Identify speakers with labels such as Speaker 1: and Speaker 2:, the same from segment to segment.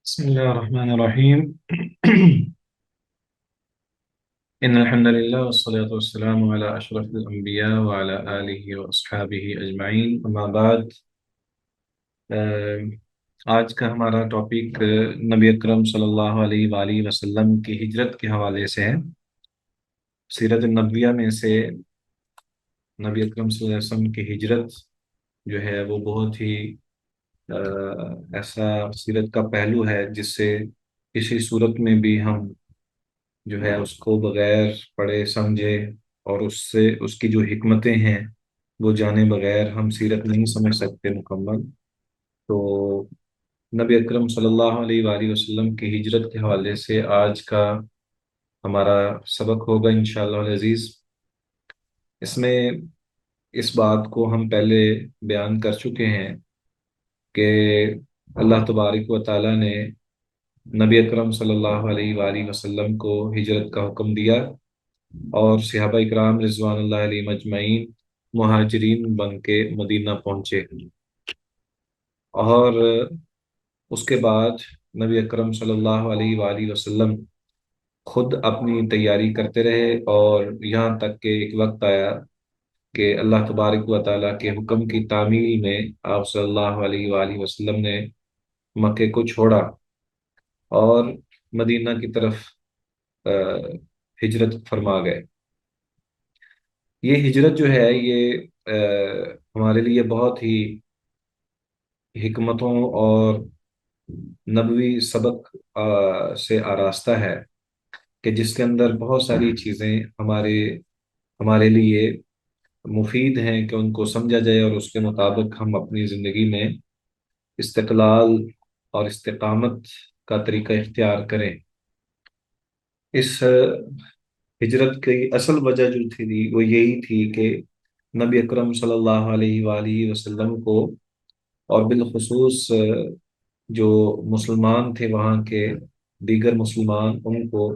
Speaker 1: بسم الله الرحمن الرحيم إن الحمد لله والصلاة والسلام على أشرف الأنبياء وعلى آله وأصحابه أجمعين أما بعد آج کا ہمارا ٹاپک نبی اکرم صلی اللہ علیہ وآلہ وسلم کی ہجرت کے حوالے سے ہے۔ سیرت النبویہ میں سے نبی اکرم صلی اللہ علیہ وسلم کی ہجرت جو ہے وہ بہت ہی ایسا سیرت کا پہلو ہے جس سے کسی صورت میں بھی ہم جو ہے اس کو بغیر پڑھے سمجھے اور اس سے اس کی جو حکمتیں ہیں وہ جانے بغیر ہم سیرت نہیں سمجھ سکتے مکمل۔ تو نبی اکرم صلی اللہ علیہ وآلہ وسلم کی ہجرت کے حوالے سے آج کا ہمارا سبق ہوگا انشاءاللہ العزیز۔ اس میں اس بات کو ہم پہلے بیان کر چکے ہیں کہ اللہ تبارک و تعالیٰ نے نبی اکرم صلی اللہ علیہ وآلہ وسلم کو ہجرت کا حکم دیا اور صحابہ اکرام رضوان اللہ علیہ مجمعین مہاجرین بن کے مدینہ پہنچے، اور اس کے بعد نبی اکرم صلی اللہ علیہ وآلہ وسلم خود اپنی تیاری کرتے رہے، اور یہاں تک کہ ایک وقت آیا کہ اللہ تبارک و تعالیٰ کے حکم کی تعمیل میں آپ صلی اللہ علیہ وآلہ وسلم نے مکے کو چھوڑا اور مدینہ کی طرف ہجرت فرما گئے۔ یہ ہجرت جو ہے یہ ہمارے لیے بہت ہی حکمتوں اور نبوی سبق سے آراستہ ہے، کہ جس کے اندر بہت ساری چیزیں ہمارے لیے مفید ہیں کہ ان کو سمجھا جائے اور اس کے مطابق ہم اپنی زندگی میں استقلال اور استقامت کا طریقہ اختیار کریں۔ اس ہجرت کی اصل وجہ جو تھی وہ یہی تھی کہ نبی اکرم صلی اللہ علیہ وآلہ وسلم کو، اور بالخصوص جو مسلمان تھے وہاں کے دیگر مسلمان، ان کو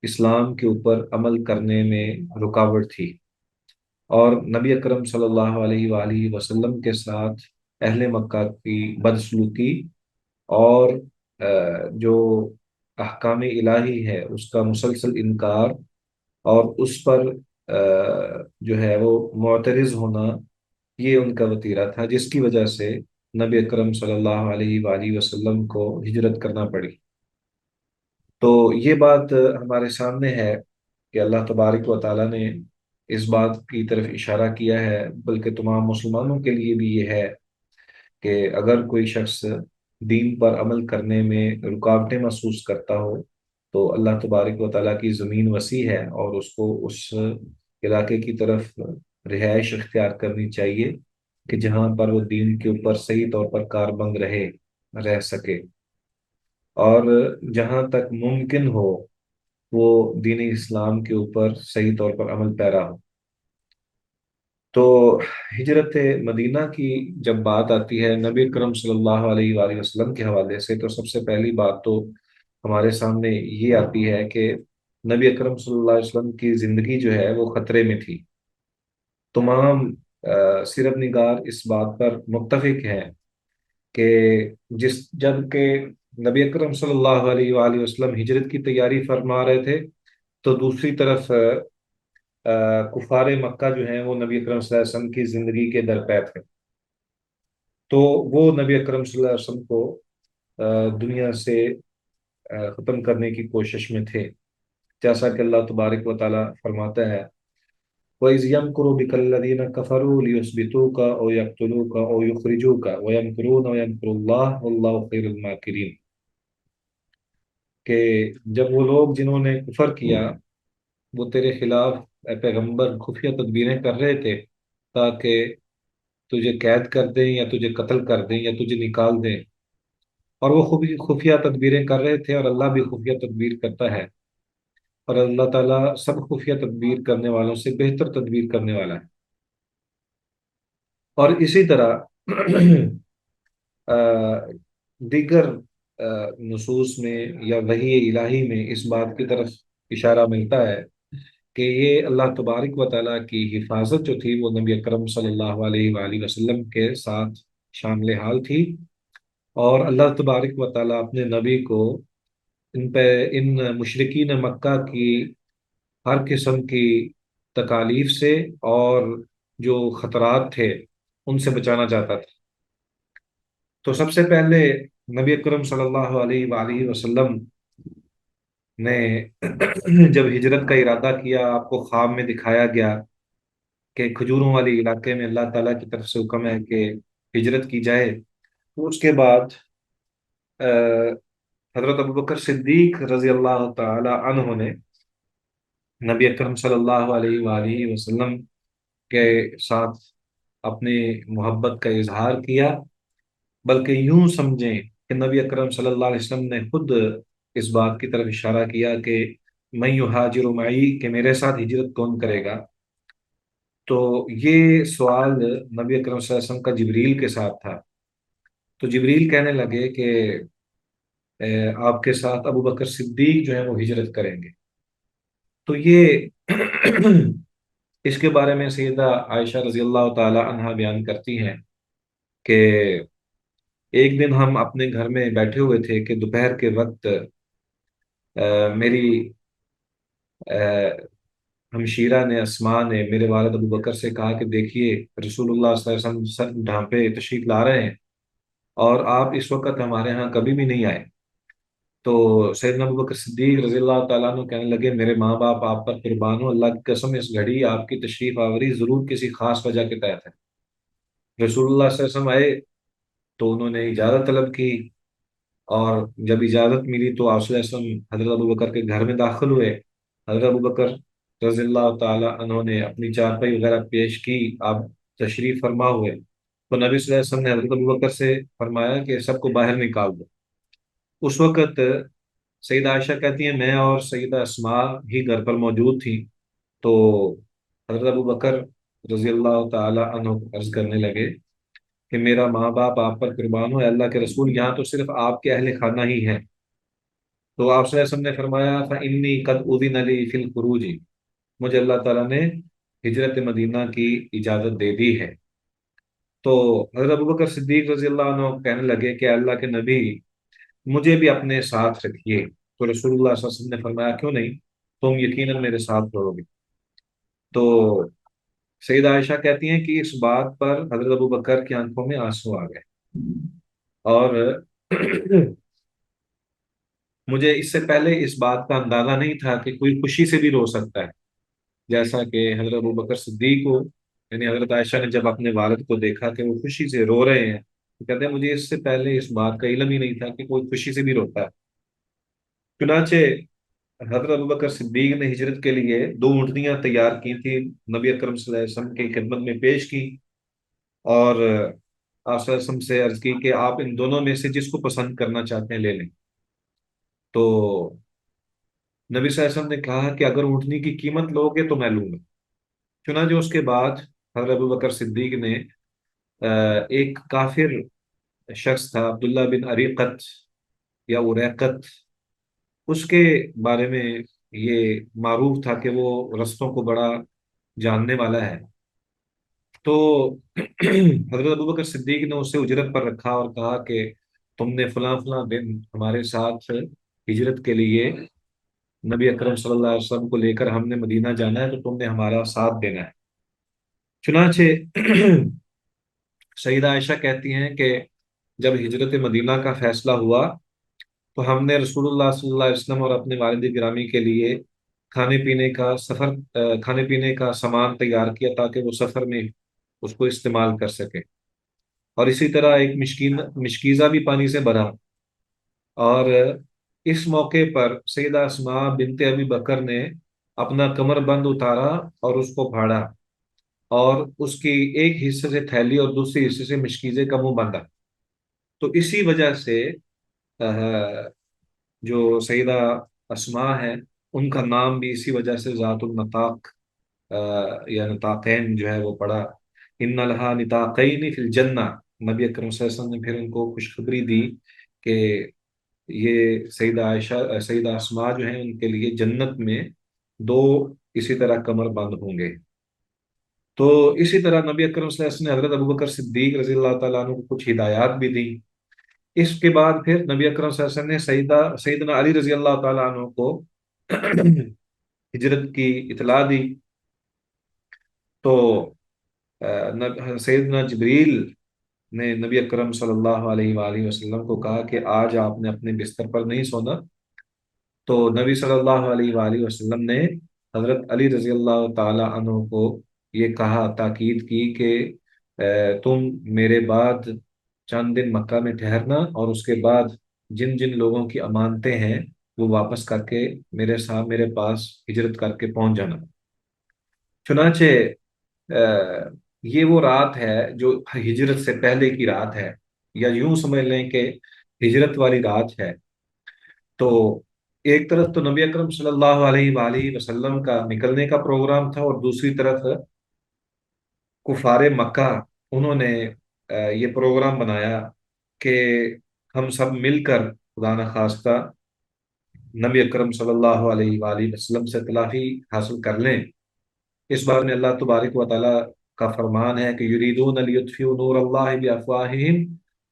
Speaker 1: اسلام کے اوپر عمل کرنے میں رکاوٹ تھی، اور نبی اکرم صلی اللہ علیہ وآلہ وسلم کے ساتھ اہل مکہ کی بدسلوکی اور جو احکام الہی ہے اس کا مسلسل انکار اور اس پر جو ہے وہ معترض ہونا، یہ ان کا وتیرہ تھا، جس کی وجہ سے نبی اکرم صلی اللہ علیہ وآلہ وسلم کو ہجرت کرنا پڑی۔ تو یہ بات ہمارے سامنے ہے کہ اللہ تبارک و تعالیٰ نے اس بات کی طرف اشارہ کیا ہے، بلکہ تمام مسلمانوں کے لیے بھی یہ ہے کہ اگر کوئی شخص دین پر عمل کرنے میں رکاوٹیں محسوس کرتا ہو تو اللہ تبارک و تعالیٰ کی زمین وسیع ہے، اور اس کو اس علاقے کی طرف رہائش اختیار کرنی چاہیے کہ جہاں پر وہ دین کے اوپر صحیح طور پر کاربند رہ سکے، اور جہاں تک ممکن ہو وہ دین اسلام کے اوپر صحیح طور پر عمل پیرا ہو۔ تو ہجرت مدینہ کی جب بات آتی ہے نبی اکرم صلی اللہ علیہ وآلہ وسلم کے حوالے سے، تو سب سے پہلی بات تو ہمارے سامنے یہ آتی ہے کہ نبی اکرم صلی اللہ علیہ وسلم کی زندگی جو ہے وہ خطرے میں تھی۔ تمام سیرت نگار اس بات پر متفق ہیں کہ جب کہ نبی اکرم صلی اللہ علیہ وآلہ وسلم ہجرت کی تیاری فرما رہے تھے، تو دوسری طرف کفار مکہ جو ہیں وہ نبی اکرم صلی اللہ علیہ وسلم کی زندگی کے درپے تھے، تو وہ نبی اکرم صلی اللہ علیہ وسلم کو دنیا سے ختم کرنے کی کوشش میں تھے، جیسا کہ اللہ تبارک و تعالیٰ فرماتا ہے وَإِذْ يَمْكُرُ بِكَ الَّذِينَ كَفَرُوا لِيُثْبِتُوكَ أَوْ يَقْتُلُوكَ أَوْ يُخْرِجُوكَ وَيَمْكُرُونَ وَيَمْكُرُ اللَّهُ وَاللَّهُ خَيْرُ الْمَاكِرِينَ، کہ جب وہ لوگ جنہوں نے کفر کیا وہ تیرے خلاف اے پیغمبر خفیہ تدبیریں کر رہے تھے تاکہ تجھے قید کر دیں یا تجھے قتل کر دیں یا تجھے نکال دیں، اور وہ خفیہ تدبیریں کر رہے تھے، اور اللہ بھی خفیہ تدبیر کرتا ہے، اور اللہ تعالیٰ سب خفیہ تدبیر کرنے والوں سے بہتر تدبیر کرنے والا ہے۔ اور اسی طرح دیگر نصوص میں یا وحی الہی میں اس بات کی طرف اشارہ ملتا ہے کہ یہ اللہ تبارک و تعالیٰ کی حفاظت جو تھی وہ نبی اکرم صلی اللہ علیہ وآلہ وسلم کے ساتھ شامل حال تھی، اور اللہ तबारक व ताला अपने नबी को इन पे इन मुशरिकीन मक्का की हर किस्म की तकालीफ से और जो खतरात थे उनसे बचाना चाहता था। तो सबसे पहले नबी अकरम सल्लल्लाहु अलैहि वसल्लम ने जब हिजरत का इरादा किया, आपको ख्वाब में दिखाया गया कि खजूरों वाले इलाके में अल्लाह ताला की तरफ से हुक्म है कि हिजरत की जाए। तो उसके बाद हजरत अबू बकर सिद्दीक रजी अल्लाह ताला अन्हो ने नबी अकरम सल्लल्लाहु अलैहि वसल्लम के साथ अपनी मोहब्बत का इजहार किया। बल्कि यूं समझें कि नबी अकरम सल्लल्लाहु अलैहि वसल्लम ने खुद इस बात की तरफ इशारा किया कि मैं युहाजिरु मई, कि मेरे साथ हिजरत कौन करेगा। तो ये सवाल नबी अकरम सल्लल्लाहु अलैहि वसल्लम का जिब्रील के साथ था। तो जिब्रील कहने लगे कि आपके साथ अबू बकर सिद्दीक जो है वो हिजरत करेंगे। तो ये इसके बारे में सैयदा आयशा रजी अल्लाह ताला अन्हा बयान करती हैं कि एक दिन हम अपने घर में बैठे हुए थे कि दोपहर के वक्त मेरी अ, हमशीरा ने, अस्मा ने मेरे वालिद अबू बकर से कहा कि देखिए रसूलुल्लाह सल्लल्लाहु अलैहि वसल्लम सर ढांपे तशरीफ ला रहे हैं और आप इस वक्त हमारे यहाँ कभी भी नहीं आए। तो सैयदना अबू बकर सिद्दीक रजी अल्लाह तआला अन्हु कहने लगे, मेरे माँ बाप आप पर कुर्बान हो, अल्लाह की कसम इस घड़ी आपकी तशरीफ आवरी जरूर किसी खास वजह के तहत है। रसूलुल्लाह सल्लल्लाहु अलैहि वसल्लम आए तो उन्होंने इजाज़त तलब की, और जब इजाज़त मिली तो आप सल्लल्लाहु अलैहि वसल्लम हज़रत अबू बकर के घर में दाखिल हुए। हज़रत अबू बकर रज़ियल्लाहु ताला अन्हु ने अपनी चारपाई वगैरह पेश की, आप तशरीफ फरमा हुए। तो नबी सल्लल्लाहु अलैहि वसल्लम ने हज़रत अबू बकर से फरमाया कि सबको बाहर निकाल दो। उस वक़्त सईदा आयशा कहती हैं मैं और सईदा अस्मा ही घर पर मौजूद थी। तो हज़रत अबू बकर रज़ियल्लाहु ताला अन्हु अर्ज करने लगे कि मेरा माँ बाप आप पर कुर्बान हो, अल्लाह के रसूल यहाँ तो सिर्फ आपके अहले खाना ही हैं। तो आप सल्लल्लाहु अलैहि वसल्लम ने फरमाया था इन्नी कद उदिन ली फिल खुरूजी, मुझे अल्लाह ताला ने हिजरत मदीना की इजाज़त दे दी है। तो हज़रत अबू बकर सिद्दीक रजी अल्लाह अन्हु कहने लगे कि अल्लाह के नबी मुझे भी अपने साथ रखिए। तो रसूलुल्लाह सल्लल्लाहु अलैहि वसल्लम ने फरमाया क्यों नहीं, तुम यकीनन मेरे साथ रहोगे। तो सईदा आयशा कहती हैं कि इस बात पर हज़रत अबू बकर की आंखों में आंसू आ गए। और मुझे इससे पहले इस बात का अंदाजा नहीं था कि कोई खुशी से भी रो सकता है, जैसा कि हजरत अबू बकर सिद्दीक को, यानी हजरत आयशा ने जब अपने वालिद को देखा कि वो खुशी से रो रहे हैं, तो कहते हैं मुझे इससे पहले इस बात का इल्म ही नहीं था कि कोई खुशी से भी रोता है। चुनाचे हजरत अबू बकर सिद्दीक ने हिजरत के लिए दो ऊँटनियां तैयार की थी, नबी अकरम सल्लल्लाहु अलैहि वसल्लम की खिदमत में पेश की। और आप सल्लल्लाहु अलैहि वसल्लम से अर्ज की कि आप इन दोनों में से जिसको पसंद करना चाहते हैं ले लें। तो नबी सल्लल्लाहु अलैहि वसल्लम ने कहा कि अगर ऊँटनी की कीमत लोगे तो मैं लूंगा। चुनांचे उसके बाद हजरत अबू बकर सिद्दीक ने एक काफिर शख्स था अब्दुल्ला बिन अरीकत या उरैकत, उसके बारे में ये मारूफ था कि वो रस्तों को बड़ा जानने वाला है। तो हजरत अबू बकर सिद्दीक ने उसे उजरत पर रखा और कहा कि तुमने फलां फलां दिन हमारे साथ हिजरत के लिए नबी अकरम सल्लल्लाहु अलैहि वसल्लम को लेकर हमने मदीना जाना है, तो तुमने हमारा साथ देना है। चुनाचे सईदा आयशा कहती हैं कि जब हिजरत मदीना का फैसला हुआ तो हमने रसूलुल्लाह सल्लल्लाहु अलैहि वसल्लम और अपने वालिद गिरामी के लिए खाने पीने का सामान तैयार किया ताकि वो सफ़र में उसको इस्तेमाल कर सके। और इसी तरह एक मिशकीज़ा भी पानी से भरा। और इस मौके पर सैयदा अस्मा बिनते अबी बकर ने अपना कमरबंद उतारा और उसको फाड़ा, और उसकी एक हिस्से से थैली और दूसरे हिस्से से मिशकीज़े का मुंह बांधा। तो इसी वजह से अ, जो सईदा अस्मा है उनका नाम भी इसी वजह से ज़ातुल नताक या नताकैन जो है वो पड़ा। इन्ना लहा निताकैनी फिल जन्ना, नबी अकरम सल्लल्लाहु अलैहि वसल्लम ने फिर उनको खुशखबरी दी कि ये सईदा आयशा सईदा अस्मा जो है उनके लिए जन्नत में दो इसी तरह कमर बंद होंगे। तो इसी तरह नबी अकरम सल्लल्लाहु अलैहि वसल्लम ने हजरत अबू बकर सिद्दीक रजी अल्लाह तआला अन्हु को कुछ हिदायत भी दी اس کے بعد پھر نبی اکرم صلی اللہ علیہ وسلم نے سیدنا علی رضی اللہ تعالیٰ عنہ کو ہجرت کی اطلاع دی. تو سیدنا جبریل نے نبی اکرم صلی اللہ علیہ وآلہ وسلم کو کہا کہ آج آپ نے اپنے بستر پر نہیں سونا. تو نبی صلی اللہ علیہ وآلہ وسلم نے حضرت علی رضی اللہ تعالی عنہ کو یہ کہا، تاکید کی کہ تم میرے بعد چند دن مکہ میں ٹھہرنا، اور اس کے بعد جن جن لوگوں کی امانتیں ہیں وہ واپس کر کے میرے ساتھ میرے پاس ہجرت کر کے پہنچ جانا. چنانچہ یہ وہ رات ہے جو ہجرت سے پہلے کی رات ہے، یا یوں سمجھ لیں کہ ہجرت والی رات ہے. تو ایک طرف تو نبی اکرم صلی اللہ علیہ وآلہ وسلم کا نکلنے کا پروگرام تھا، اور دوسری طرف کفار مکہ انہوں نے یہ پروگرام بنایا کہ ہم سب مل کر خدا نخواستہ نبی اکرم صلی اللہ علیہ وآلہ وسلم سے تلافی حاصل کر لیں. اس بارے میں اللہ تبارک و تعالیٰ کا فرمان ہے کہ یریدون لیطفئوا نور اللہ بافواہہم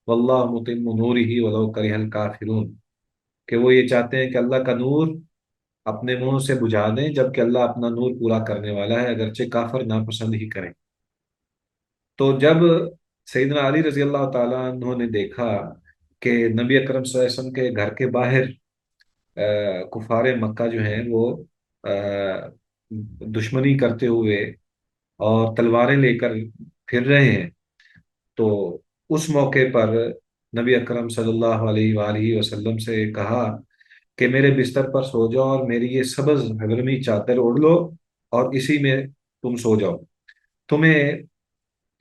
Speaker 1: واللہ متم نورہ ولو کرہ الکافرون، کہ وہ یہ چاہتے ہیں کہ اللہ کا نور اپنے منہ سے بجھا دیں، جبکہ اللہ اپنا نور پورا کرنے والا ہے، اگرچہ کافر ناپسند ہی کریں. تو جب سیدنا علی رضی اللہ تعالیٰ عنہ نے دیکھا کہ نبی اکرم صلی اللہ علیہ وسلم کے گھر کے باہر کفار مکہ جو ہیں وہ آ، دشمنی کرتے ہوئے اور تلواریں لے کر پھر رہے ہیں، تو اس موقع پر نبی اکرم صلی اللہ علیہ وآلہ وسلم سے کہا کہ میرے بستر پر سو جاؤ، اور میری یہ سبز حضرمی چادر اوڑھ لو اور اسی میں تم سو جاؤ. تمہیں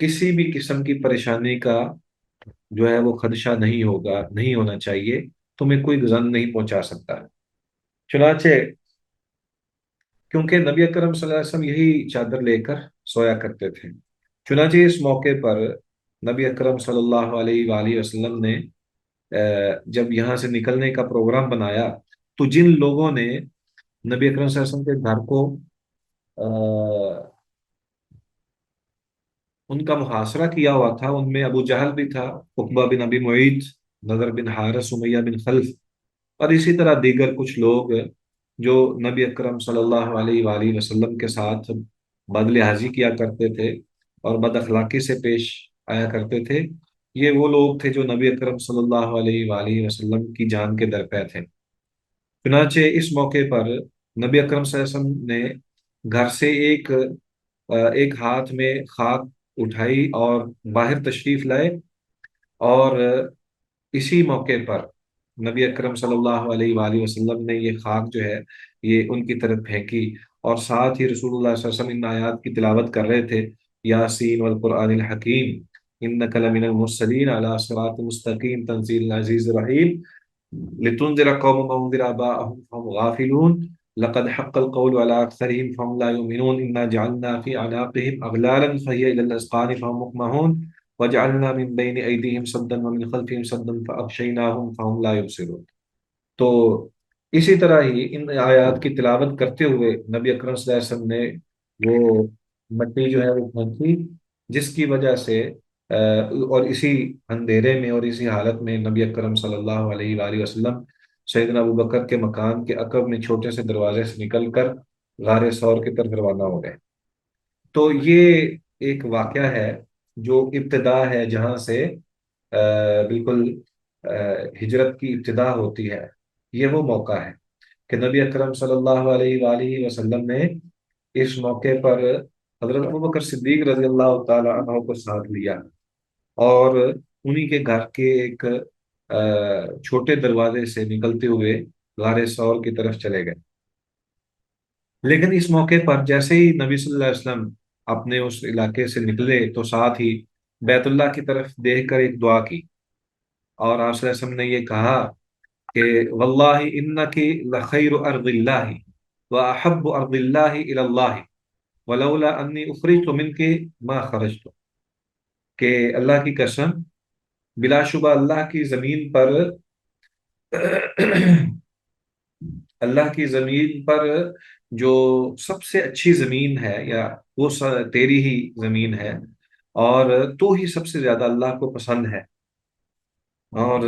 Speaker 1: کسی بھی قسم کی پریشانی کا جو ہے وہ خدشہ نہیں ہوگا، نہیں ہونا چاہیے، تمہیں کوئی گزن نہیں پہنچا سکتا. چنانچہ کیونکہ نبی اکرم صلی اللہ علیہ وسلم یہی چادر لے کر سویا کرتے تھے، چنانچہ اس موقع پر نبی اکرم صلی اللہ علیہ وآلہ وسلم نے جب یہاں سے نکلنے کا پروگرام بنایا، تو جن لوگوں نے نبی اکرم صلی اللہ علیہ وسلم کے گھر کو ان کا محاصرہ کیا ہوا تھا، ان میں ابو جہل بھی تھا، عقبہ بن ابی معیط، نضر بن حارث، سمیہ بن خلف، اور اسی طرح دیگر کچھ لوگ جو نبی اکرم صلی اللہ علیہ وآلہ وسلم کے ساتھ بد لحاظی کیا کرتے تھے اور بد اخلاقی سے پیش آیا کرتے تھے. یہ وہ لوگ تھے جو نبی اکرم صلی اللہ علیہ وآلہ وسلم کی جان کے درپے تھے. چنانچہ اس موقع پر نبی اکرم صلی اللہ علیہ وسلم نے گھر سے ایک ہاتھ میں خاک اٹھائی اور باہر تشریف لائے، اور اسی موقع پر نبی اکرم صلی اللہ علیہ وآلہ وسلم نے یہ خاک جو ہے یہ ان کی طرف پھینکی، اور ساتھ ہی رسول اللہ صلی اللہ علیہ وسلم ان آیات کی تلاوت کر رہے تھے: یاسین والقرآن الحکیم انک لمن المرسلین علی صراط مستقیم تنزیل العزیز الرحیم لتنذر قوم انذر آباءهم فهم غافلون لقد حق القول على اکثرهم فهم لا يؤمنون انا جعلنا في اعناقهم اغلالا فهي الى الاذقان فهم مقمحون وجعلنا من بين ايديهم سدا ومن خلفهم سدا فاغشيناهم فهم لا يبصرون. تو اسی طرح ہی ان آیات کی تلاوت کرتے ہوئے نبی اکرم صلی اللہ علیہ وسلم نے وہ مٹی جو ہے وہ پھینکی، جس کی وجہ سے اور اسی اندھیرے میں اور اسی حالت میں نبی اکرم صلی اللہ علیہ وآلہ وسلم سیدنا ابو بکر کے مکان کے عقب میں چھوٹے سے دروازے سے نکل کر غار ثور کی طرف روانہ ہو گئے. تو یہ ایک واقعہ ہے جو ابتدا ہے جہاں سے بالکل ہجرت کی ابتدا ہوتی ہے. یہ وہ موقع ہے کہ نبی اکرم صلی اللہ علیہ وآلہ وسلم نے اس موقع پر حضرت ابوبکر صدیق رضی اللہ تعالی عنہ کو ساتھ لیا، اور انہی کے گھر کے ایک چھوٹے دروازے سے نکلتے ہوئے غار ثور کی طرف چلے گئے. لیکن اس موقع پر جیسے ہی نبی صلی اللہ علیہ وسلم اپنے اس علاقے سے نکلے، تو ساتھ ہی بیت اللہ کی طرف دیکھ کر ایک دعا کی، اور آپ صلی اللہ علیہ وسلم نے یہ کہا کہ واللہ انکی لخیر ارض اللہ واحب ارض اللہ الی اللہ ولولا انی اخرجت منک ما خرجت، کہ اللہ کی قسم، بلا شبہ اللہ کی زمین پر اللہ کی زمین پر جو سب سے اچھی زمین ہے، یا وہ تیری ہی زمین ہے، اور تو ہی سب سے زیادہ اللہ کو پسند ہے. اور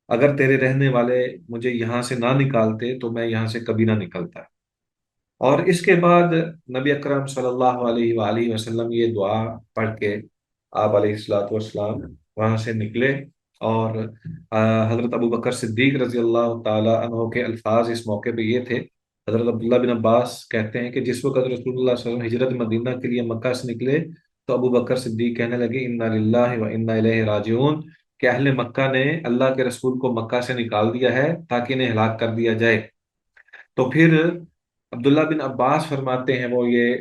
Speaker 1: اگر تیرے رہنے والے مجھے یہاں سے نہ نکالتے تو میں یہاں سے کبھی نہ نکلتا۔ اور اس کے بعد نبی اکرم صلی اللہ علیہ وآلہ وسلم یہ دعا پڑھ کے آپ علیہ الصلوۃ والسلام وہاں سے نکلے، اور حضرت ابو بکر صدیق رضی اللہ تعالی عنہ کے الفاظ اس موقع پہ یہ تھے۔ حضرت عبداللہ بن عباس کہتے ہیں کہ جس وقت رسول اللہ صلی اللہ علیہ وسلم ہجرت مدینہ کے لیے مکہ سے نکلے تو ابو بکر صدیق کہنے لگے انا للہ و انا الیہ راجعون، کہ اہل مکہ نے اللہ کے رسول کو مکہ سے نکال دیا ہے تاکہ انہیں ہلاک کر دیا جائے۔ تو پھر عبداللہ بن عباس فرماتے ہیں وہ یہ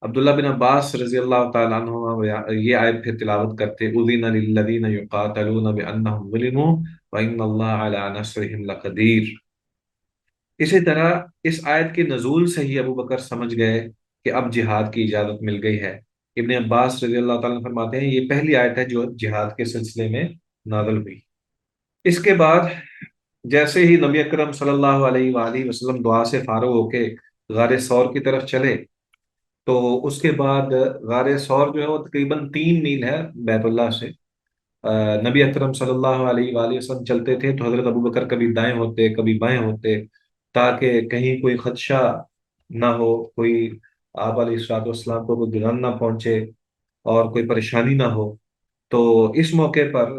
Speaker 1: عبداللہ بن عباس رضی اللہ تعالیٰ عنہ یہ آیت پھر تلاوت کرتے اذن للذین یقاتلون بانہم ظلموا وان اللہ علی نصرہم لقدیر۔ اسی طرح اس آیت کے نزول سے ہی ابو بکر سمجھ گئے کہ اب جہاد کی اجازت مل گئی ہے۔ ابن عباس رضی اللہ تعالیٰ عنہ فرماتے ہیں یہ پہلی آیت ہے جو جہاد کے سلسلے میں نازل ہوئی۔ اس کے بعد جیسے ہی نبی اکرم صلی اللہ علیہ وآلہ وسلم دعا سے فارغ ہو کے غار ثور کی طرف چلے، تو اس کے بعد غار ثور جو ہے وہ تقریباً 3 میل ہے بیت اللہ سے۔ نبی اکرم صلی اللہ علیہ وآلہ وسلم چلتے تھے تو حضرت ابو بکر کبھی دائیں ہوتے کبھی بائیں ہوتے، تاکہ کہیں کوئی خدشہ نہ ہو، کوئی آپ علیہ الصلوۃ والسلام کو کوئی گران نہ پہنچے اور کوئی پریشانی نہ ہو۔ تو اس موقع پر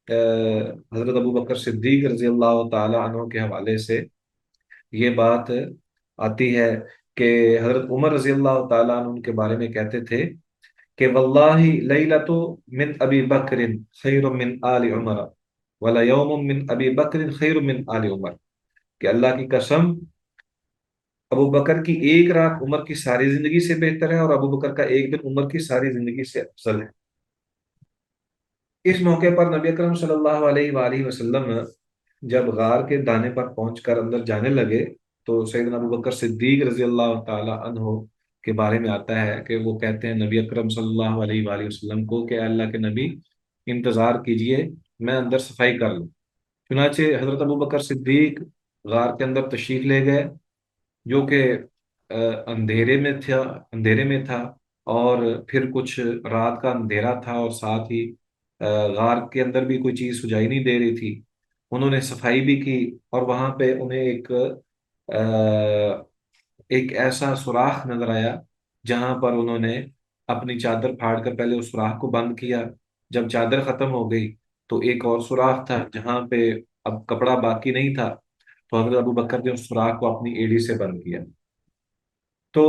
Speaker 1: حضرت ابو بکر صدیق رضی اللہ تعالی عنہ کے حوالے سے یہ بات آتی ہے کہ حضرت عمر رضی اللہ تعالیٰ عنہ ان کے بارے میں کہتے تھے کہ واللہ لیلۃ من ابی بکر خیر من آل عمر ولا یوم من ابی بکر خیر من آل عمر، کہ اللہ کی قسم ابو بکر کی ایک رات عمر کی ساری زندگی سے بہتر ہے، اور ابو بکر کا ایک دن عمر کی ساری زندگی سے افضل ہے۔ اس موقع پر نبی اکرم صلی اللہ علیہ وآلہ وسلم جب غار کے دانے پر پہنچ کر اندر جانے لگے تو سیدنا ابو بکر صدیق رضی اللہ تعالی عنہ کے بارے میں آتا ہے کہ وہ کہتے ہیں نبی اکرم صلی اللہ علیہ وآلہ وسلم کو کہ اے اللہ کے نبی انتظار کیجئے، میں اندر صفائی کر لوں۔ چنانچہ حضرت ابو بکر صدیق غار کے اندر تشریف لے گئے، جو کہ اندھیرے میں تھا، اور پھر کچھ رات کا اندھیرا تھا، اور ساتھ ہی غار کے اندر بھی کوئی چیز سجائی نہیں دے رہی تھی۔ انہوں نے صفائی بھی کی، اور وہاں پہ انہیں ایک ایسا سوراخ نظر آیا جہاں پر انہوں نے اپنی چادر پھاڑ کر پہلے اس سوراخ کو بند کیا۔ جب چادر ختم ہو گئی تو ایک اور سوراخ تھا جہاں پہ اب کپڑا باقی نہیں تھا، تو حضرت ابو بکر نے اس سوراخ کو اپنی ایڑی سے بند کیا۔ تو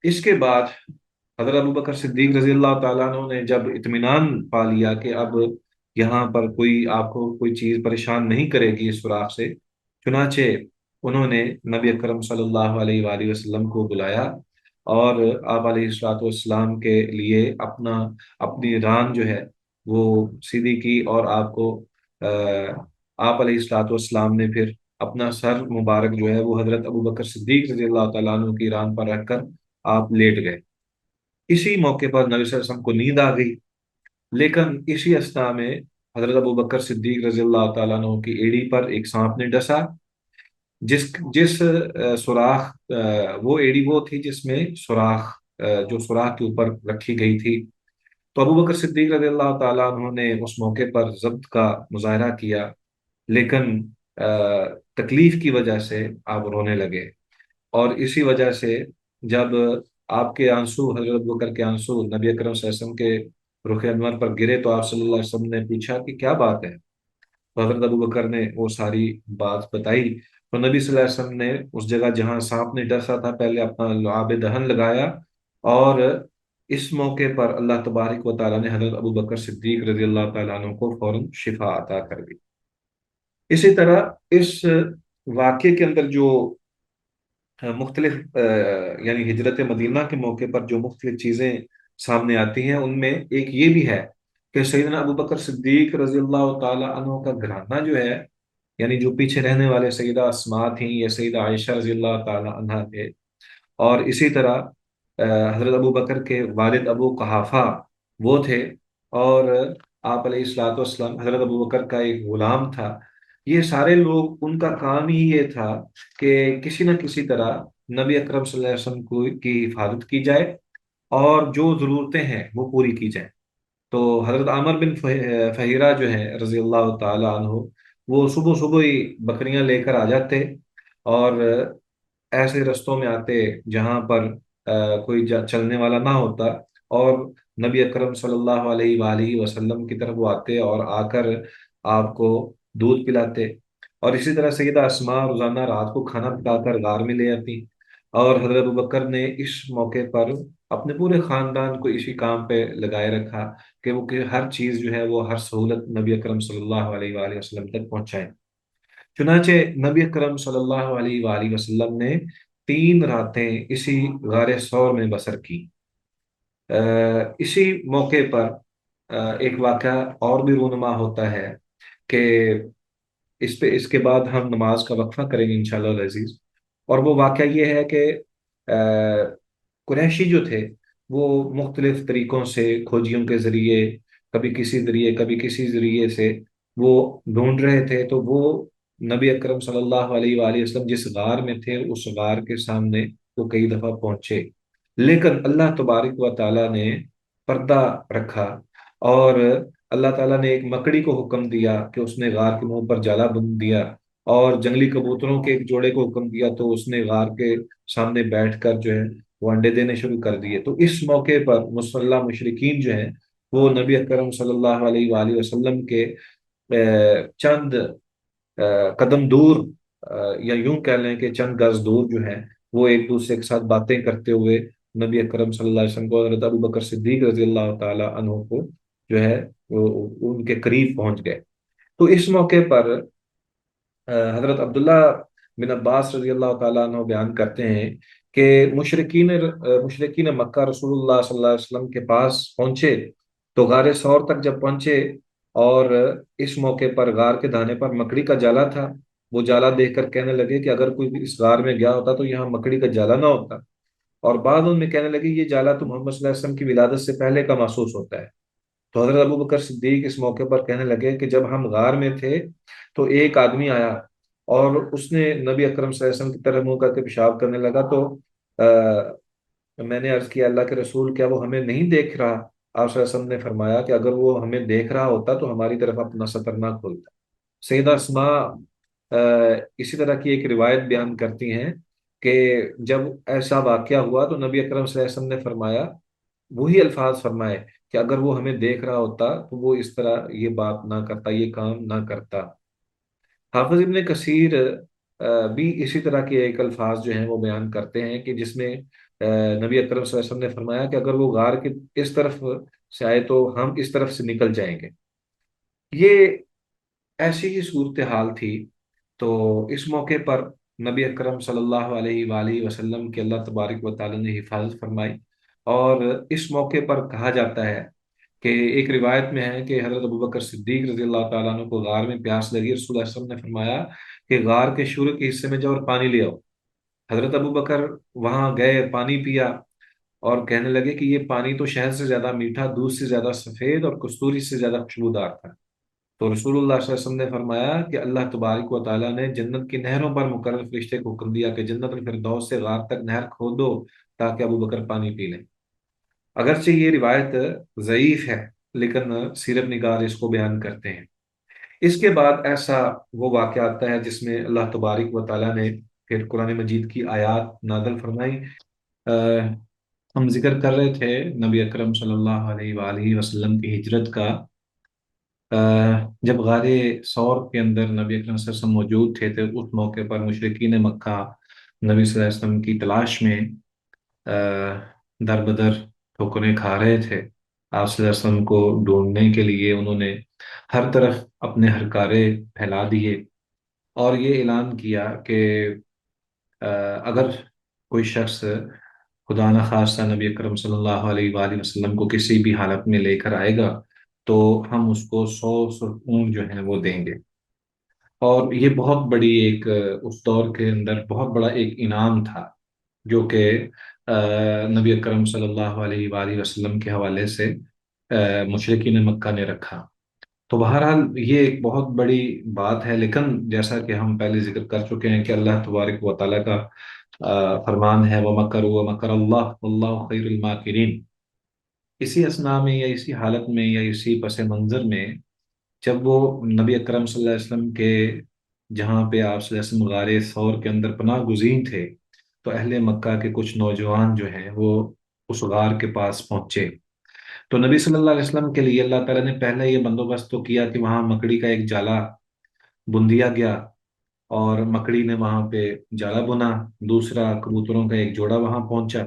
Speaker 1: اس کے بعد حضرت ابو بکر صدیق رضی اللہ تعالیٰ عنہ نے جب اطمینان پا لیا کہ اب یہاں پر کوئی آپ کو کوئی چیز پریشان نہیں کرے گی اس سوراخ سے، چنانچہ انہوں نے نبی اکرم صلی اللہ علیہ وآلہ وسلم کو بلایا، اور آپ علیہ الصلوۃ والسلام کے لیے اپنی ران جو ہے وہ سیدھی کی، اور آپ کو آپ علیہ الصلوۃ والسلام نے پھر اپنا سر مبارک جو ہے وہ حضرت ابو بکر صدیق رضی اللہ تعالیٰ عنہ کی ران پر رکھ کر آپ لیٹ گئے۔ اسی موقع پر نبی صلی اللہ علیہ وسلم کو نیند آ گئی، لیکن اسی اسنا میں حضرت ابو بکر صدیق رضی اللہ تعالیٰ عنہ کی ایڑی پر ایک سانپ نے ڈسا، جس جس سوراخ وہ ایڑی وہ تھی جس میں سوراخ جو سوراخ کے اوپر رکھی گئی تھی۔ تو ابو بکر صدیق رضی اللہ تعالیٰ عنہ نے اس موقع پر ضبط کا مظاہرہ کیا، لیکن تکلیف کی وجہ سے آپ رونے لگے، اور اسی وجہ سے جب آپ کے آنسو حضرت ابو بکر کے آنسو نبی اکرم صلی اللہ علیہ وسلم کے رخ انور پر گرے تو آپ صلی اللہ علیہ وسلم نے پوچھا کہ کیا بات ہے؟ تو حضرت ابو بکر نے وہ ساری بات بتائی، تو نبی صلی اللہ علیہ وسلم نے اس جگہ جہاں سانپ نے ڈسا تھا پہلے اپنا لعاب دہن لگایا، اور اس موقع پر اللہ تبارک و تعالیٰ نے حضرت ابو بکر صدیق رضی اللہ تعالیٰ عنہ کو فوراً شفا عطا کر دی۔ اسی طرح اس واقعے کے اندر جو مختلف یعنی ہجرت مدینہ کے موقع پر جو مختلف چیزیں سامنے آتی ہیں، ان میں ایک یہ بھی ہے کہ سیدنا ابو بکر صدیق رضی اللہ تعالی عنہ کا گھرانہ جو ہے، یعنی جو پیچھے رہنے والے سیدہ اسماء تھیں یا سیدہ عائشہ رضی اللہ تعالی عنہ تھے، اور اسی طرح حضرت ابو بکر کے والد ابو قحافہ وہ تھے، اور آپ علیہ الصلوۃ والسلام حضرت ابو بکر کا ایک غلام تھا۔ یہ سارے لوگ ان کا کام ہی یہ تھا کہ کسی نہ کسی طرح نبی اکرم صلی اللہ علیہ وسلم کی حفاظت کی جائے، اور جو ضرورتیں ہیں وہ پوری کی جائیں۔ تو حضرت عامر بن فہیرہ جو ہے رضی اللہ تعالی عنہ، وہ صبح صبح ہی بکریاں لے کر آ جاتے، اور ایسے رستوں میں آتے جہاں پر کوئی چلنے والا نہ ہوتا، اور نبی اکرم صلی اللہ علیہ وآلہ وسلم کی طرف وہ آتے اور آ کر آپ کو دودھ پلاتے۔ اور اسی طرح سیدہ اسماء روزانہ رات کو کھانا پکا کر غار میں لے آتی، اور حضرت ابوبکر نے اس موقع پر اپنے پورے خاندان کو اسی کام پہ لگائے رکھا کہ وہ کہ ہر چیز جو ہے وہ ہر سہولت نبی اکرم صلی اللہ علیہ وآلہ وسلم تک پہنچائے۔ چنانچہ نبی اکرم صلی اللہ علیہ وآلہ وسلم نے 3 راتیں اسی غار ثور میں بسر کی۔ اسی موقع پر ایک واقعہ اور بھی رونما ہوتا ہے کہ اس کے بعد ہم نماز کا وقفہ کریں گے انشاءاللہ العزیز۔ اور وہ واقعہ یہ ہے کہ قریشی جو تھے وہ مختلف طریقوں سے کھوجیوں کے ذریعے، کبھی کسی ذریعے سے وہ ڈھونڈ رہے تھے، تو وہ نبی اکرم صلی اللہ علیہ وآلہ وسلم جس غار میں تھے اس غار کے سامنے وہ کئی دفعہ پہنچے، لیکن اللہ تبارک و تعالیٰ نے پردہ رکھا، اور اللہ تعالیٰ نے ایک مکڑی کو حکم دیا کہ اس نے غار کے منہ پر جالا بند دیا، اور جنگلی کبوتروں کے ایک جوڑے کو حکم دیا تو اس نے غار کے سامنے بیٹھ کر جو ہے وہ انڈے دینے شروع کر دیے۔ تو اس موقع پر مسلح مشرقین جو ہیں وہ نبی اکرم صلی اللہ علیہ وآلہ وسلم کے چند قدم دور، یا یوں کہہ لیں کہ چند گز دور جو ہے وہ ایک دوسرے کے ساتھ باتیں کرتے ہوئے نبی اکرم صلی اللہ علیہ وسلم کو، حضرت ابوبکر صدیق رضی اللہ تعالی عنہ کو جو ہے وہ ان کے قریب پہنچ گئے۔ تو اس موقع پر حضرت عبداللہ بن عباس رضی اللہ تعالیٰ عنہ بیان کرتے ہیں کہ مشرقین مکہ رسول اللہ صلی اللہ علیہ وسلم کے پاس پہنچے، تو غار ثور تک جب پہنچے، اور اس موقع پر غار کے دہانے پر مکڑی کا جالا تھا، وہ جالا دیکھ کر کہنے لگے کہ اگر کوئی بھی اس غار میں گیا ہوتا تو یہاں مکڑی کا جالا نہ ہوتا، اور بعد ان میں کہنے لگے یہ جالا تو محمد صلی اللہ علیہ وسلم کی ولادت سے پہلے کا محسوس ہوتا ہے۔ تو حضرت ابو بکر صدیق اس موقع پر کہنے لگے کہ جب ہم غار میں تھے تو ایک آدمی آیا اور اس نے نبی اکرم صلی اللہ علیہ وسلم کی طرف منہ کر کے پیشاب کرنے لگا، تو میں نے عرض کیا اللہ کے رسول کیا وہ ہمیں نہیں دیکھ رہا؟ آپ صلی اللہ علیہ وسلم نے فرمایا کہ اگر وہ ہمیں دیکھ رہا ہوتا تو ہماری طرف اپنا سطر نہ کھولتا۔ سیدہ اسماء اسی طرح کی ایک روایت بیان کرتی ہیں کہ جب ایسا واقعہ ہوا تو نبی اکرم صلی اللہ علیہ وسلم نے فرمایا، وہی الفاظ فرمائے کہ اگر وہ ہمیں دیکھ رہا ہوتا تو وہ اس طرح یہ بات نہ کرتا، یہ کام نہ کرتا۔ حافظ ابن کثیر بھی اسی طرح کے ایک الفاظ جو ہیں وہ بیان کرتے ہیں کہ جس میں نبی اکرم صلی اللہ علیہ وسلم نے فرمایا کہ اگر وہ غار کے اس طرف سے آئے تو ہم اس طرف سے نکل جائیں گے۔ یہ ایسی ہی صورتحال تھی۔ تو اس موقع پر نبی اکرم صلی اللہ علیہ وآلہ وسلم کے اللہ تبارک و تعالی نے حفاظت فرمائی، اور اس موقع پر کہا جاتا ہے کہ ایک روایت میں ہے کہ حضرت ابوبکر صدیق رضی اللہ تعالیٰ عنہ کو غار میں پیاس لگی، رسول اللہ صلی اللہ علیہ وسلم نے فرمایا کہ غار کے شروع کے حصے میں جاؤ اور پانی لے آؤ۔ حضرت ابوبکر وہاں گئے، پانی پیا، اور کہنے لگے کہ یہ پانی تو شہد سے زیادہ میٹھا، دودھ سے زیادہ سفید اور کستوری سے زیادہ خوشبودار تھا۔ تو رسول اللہ صلی اللہ علیہ وسلم نے فرمایا کہ اللہ تبارک و تعالیٰ نے جنت کی نہروں پر مقرر فرشتے کو حکم دیا کہ جنت الفردوس سے غار تک نہر کھودو تاکہ ابو بکر پانی پی لیں۔ اگرچہ یہ روایت ضعیف ہے لیکن سیرت نگار اس کو بیان کرتے ہیں۔ اس کے بعد ایسا وہ واقعہ آتا ہے جس میں اللہ تبارک و تعالیٰ نے پھر قرآن مجید کی آیات نازل فرمائی۔ ہم ذکر کر رہے تھے نبی اکرم صلی اللہ علیہ وآلہ وسلم کی ہجرت کا۔ جب غار ثور کے اندر نبی اکرم صلی اللہ علیہ وسلم موجود تھے تو اس موقع پر مشرکین مکہ نبی صلی اللہ علیہ وسلم کی تلاش میں در بدر ٹھوکریں کھا رہے تھے۔ آپ صلی اللہ علیہ وسلم کو ڈھونڈنے کے لیے انہوں نے ہر طرف اپنے ہرکارے پھیلا دیے، اور یہ اعلان کیا کہ اگر کوئی شخص خدا نخواستہ نبی اکرم صلی اللہ علیہ وآلہ وسلم کو کسی بھی حالت میں لے کر آئے گا تو ہم اس کو 100 اونٹ جو ہیں وہ دیں گے۔ اور یہ بہت بڑی ایک اس دور کے اندر بہت بڑا ایک انعام تھا جو کہ نبی اکرم صلی اللہ علیہ وآلہ وسلم کے حوالے سے مشرکین مکہ نے رکھا۔ تو بہرحال یہ ایک بہت بڑی بات ہے، لیکن جیسا کہ ہم پہلے ذکر کر چکے ہیں کہ اللہ تبارک و تعالیٰ کا फरमान है, व मकर व मकर अल्लाह वल्लाहु खैरुल माकिरीन। इसी असना में या इसी हालत में या इसी पस मंज़र में जब वो नबी अकरम सल्लल्लाहु अलैहि वसल्लम के जहाँ पे आप सल्लल्लाहु अलैहि वसल्लम गारे सौर के अंदर पनाह गुज़ीर थे, तो अहले मक्का के कुछ नौजवान जो हैं वो उस गार के पास पहुंचे। तो नबी सल्लल्लाहु अलैहि वसल्लम के लिए अल्लाह ताला ने पहले ये बंदोबस्त तो किया कि वहाँ मकड़ी का एक जाला बुन दिया गया, और मकड़ी ने वहाँ पे जाला बुना। दूसरा, कबूतरों का एक जोड़ा वहाँ पहुंचा।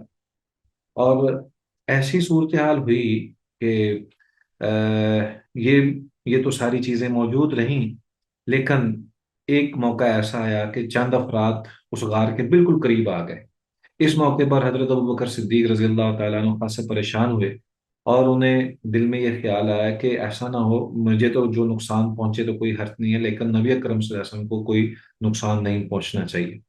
Speaker 1: और ऐसी सूरत हाल हुई कि अ, ये ये तो सारी चीज़ें मौजूद रहीं, लेकिन एक मौका ऐसा आया कि चंद अफराद उस गार के बिल्कुल करीब आ गए। इस मौके पर हजरत अबू बकर सिद्दीक रजी अल्लाह तआला अन्हु खासे परेशान हुए, और उन्हें दिल में यह ख्याल आया कि ऐसा ना हो, मुझे तो जो नुकसान पहुंचे तो कोई हर्ज नहीं है, लेकिन नबी अकरम सल्लल्लाहु अलैहि वसल्लम को कोई नुकसान नहीं पहुंचना चाहिए।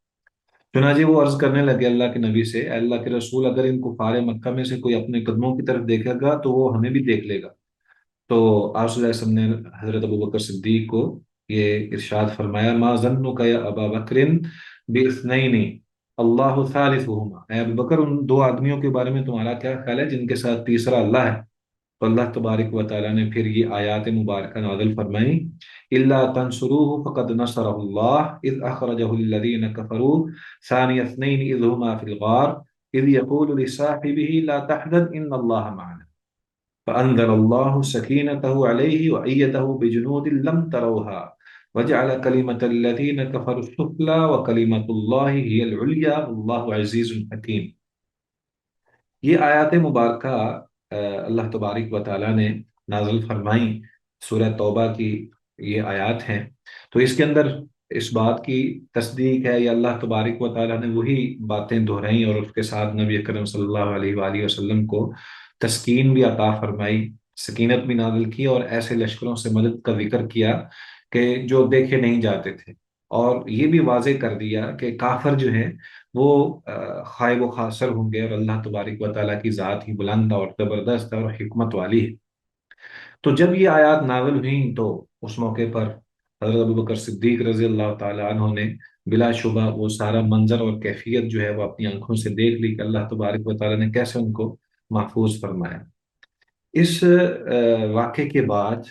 Speaker 1: चुनांचे वो अर्ज करने लगे अल्लाह के नबी से, अल्लाह के रसूल, अगर इन कुफार मक्का में से कोई अपने कदमों की तरफ देखेगा तो वो हमें भी देख लेगा। तो आप सल्लल्लाहु अलैहि वसल्लम ने हजरत अबू बकर सिद्दीक को ये इरशाद फरमाया, मा ज़न्नुका या अबा बकरिन बिस्नैनी अल्लाहु सालिसुहुमा। ऐ अबू बकर, उन दो आदमियों के बारे में तुम्हारा क्या ख्याल है जिनके साथ तीसरा अल्लाह है? तो अल्लाह तबारक व तआला ने फिर ये आयात मुबारक नाज़िल फरमाई, इल्ला तंसुरूहु फ़क़द नसरहुल्लाह इज़ अख़रजहु अल्लज़ीना कफ़रू सानिय इस्नैनि इज़ हुमा फ़िल ग़ार इज़ यक़ूलु लिसाहिबिही ला तहज़न इन्नल्लाह मअना फ़अंज़लल्लाहु सकीनतहु अलैहि व अय्यदहु बिजुनूदिन लम तरौहा वजअल कलिमतल्लज़ीना कफ़रू सुफ़ला व कलिमतुल्लाहि हियल उलिया वल्लाहु अज़ीज़ुन हकीम। ये आयत मुबारक अल्लाह तबारक व तआला ने नाज़िल फरमाई, सूरह तौबा की ये आयत हैं। तो इसके अंदर इस बात की तस्दीक है, या अल्लाह तबारक व तआला ने वही बातें दोहराई और उसके साथ नबी अकरम सल्लल्लाहु अलैहि वसल्लम को तस्कीन भी अता फरमाई, सकीनत भी नाज़िल की, और ऐसे लश्करों से मदद का जिक्र किया कि जो देखे नहीं जाते थे। और ये भी वाज़ेह कर दिया कि काफिर जो है वो खाए वो खासर होंगे, और अल्लाह तबारक व तआला की ज़ात ही बुलंद और ज़बरदस्त और हिकमत वाली है। तो जब ये आयत नाज़िल हुई तो उस मौके पर हज़रत अबू बकर सिद्दीक रज़ी अल्लाह तआला अन्हु ने बिलाशुबा वो सारा मंजर और कैफियत जो है वो अपनी आंखों से देख ली कि अल्लाह तबारक व तआला ने कैसे उनको महफूज फरमाया। इस वाक़े के बाद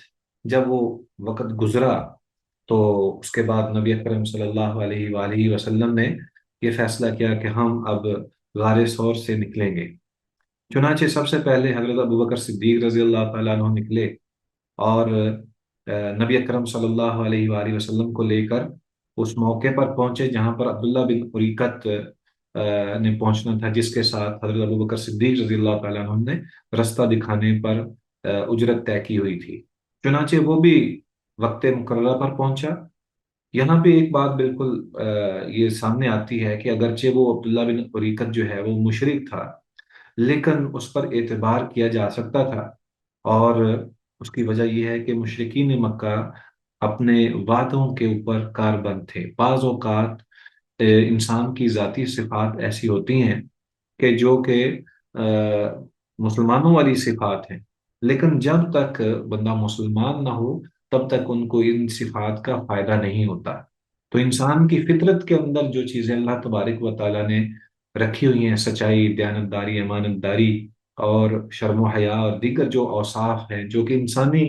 Speaker 1: जब वो वक़्त गुज़रा, तो उसके बाद नबी अकरम सल्लल्लाहु अलैहि वसल्लम ने ये फैसला किया कि हम अब गारे सौर से निकलेंगे। चुनांचे सबसे पहले हजरत अबू बकर सिद्दीक रजी अल्लाह तआला अन्हु निकले, और नबी अकरम सल्लल्लाहु अलैहि वसल्लम को लेकर उस मौके पर पहुंचे जहां पर अब्दुल्ला बिन उरीकत ने पहुंचना था, जिसके साथ हजरत अबू बकर सिद्दीक रजी अल्लाह तआला अन्हु ने रास्ता दिखाने पर उजरत तय की हुई थी। चुनांचे वो भी वक्त मुकर्रर पर पहुंचा। यहाँ पे एक बात बिल्कुल ये सामने आती है कि अगरचे वो अब्दुल्ला बिन उरीकत जो है वो मुशरिक था, लेकिन उस पर एतबार किया जा सकता था। और उसकी वजह यह है कि मुशरिकीन मक्का अपने वादों के ऊपर कारबंद थे। बाज़ औक़ात इंसान की ज़ाती सिफात ऐसी होती हैं कि जो कि मुसलमानों वाली सिफात हैं, लेकिन जब तक बंदा मुसलमान ना हो तब तक उनको इन सिफात का फ़ायदा नहीं होता। तो इंसान की फितरत के अंदर जो चीज़ें अल्लाह तबारक व तआला ने रखी हुई हैं, सच्चाई, दयानतदारी, अमानतदारी और शर्म हया और दीगर जो औसाफ हैं जो कि इंसानी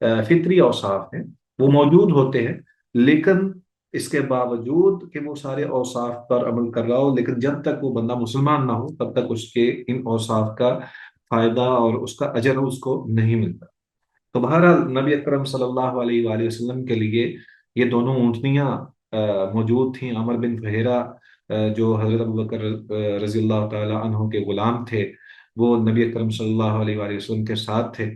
Speaker 1: फितरी औसाफ हैं, वो मौजूद होते हैं। लेकिन इसके बावजूद कि वो सारे औसाफ पर अमल कर रहा हो, लेकिन जब तक वो बंदा मुसलमान ना हो तब तक उसके इन औसाफ का फायदा और उसका अजर उसको नहीं मिलता। तो बहरहाल नबी अकरम सल्लल्लाहु अलैहि वसल्लम के लिए ये दोनों ऊँटनियाँ मौजूद थीं। अमर बिन फहेरा जो हज़रत अबू बकर रज़ी अल्लाह ताला अन्हु के गुलाम थे, वो नबी अकरम सल्लल्लाहु अलैहि वसल्लम के साथ थे।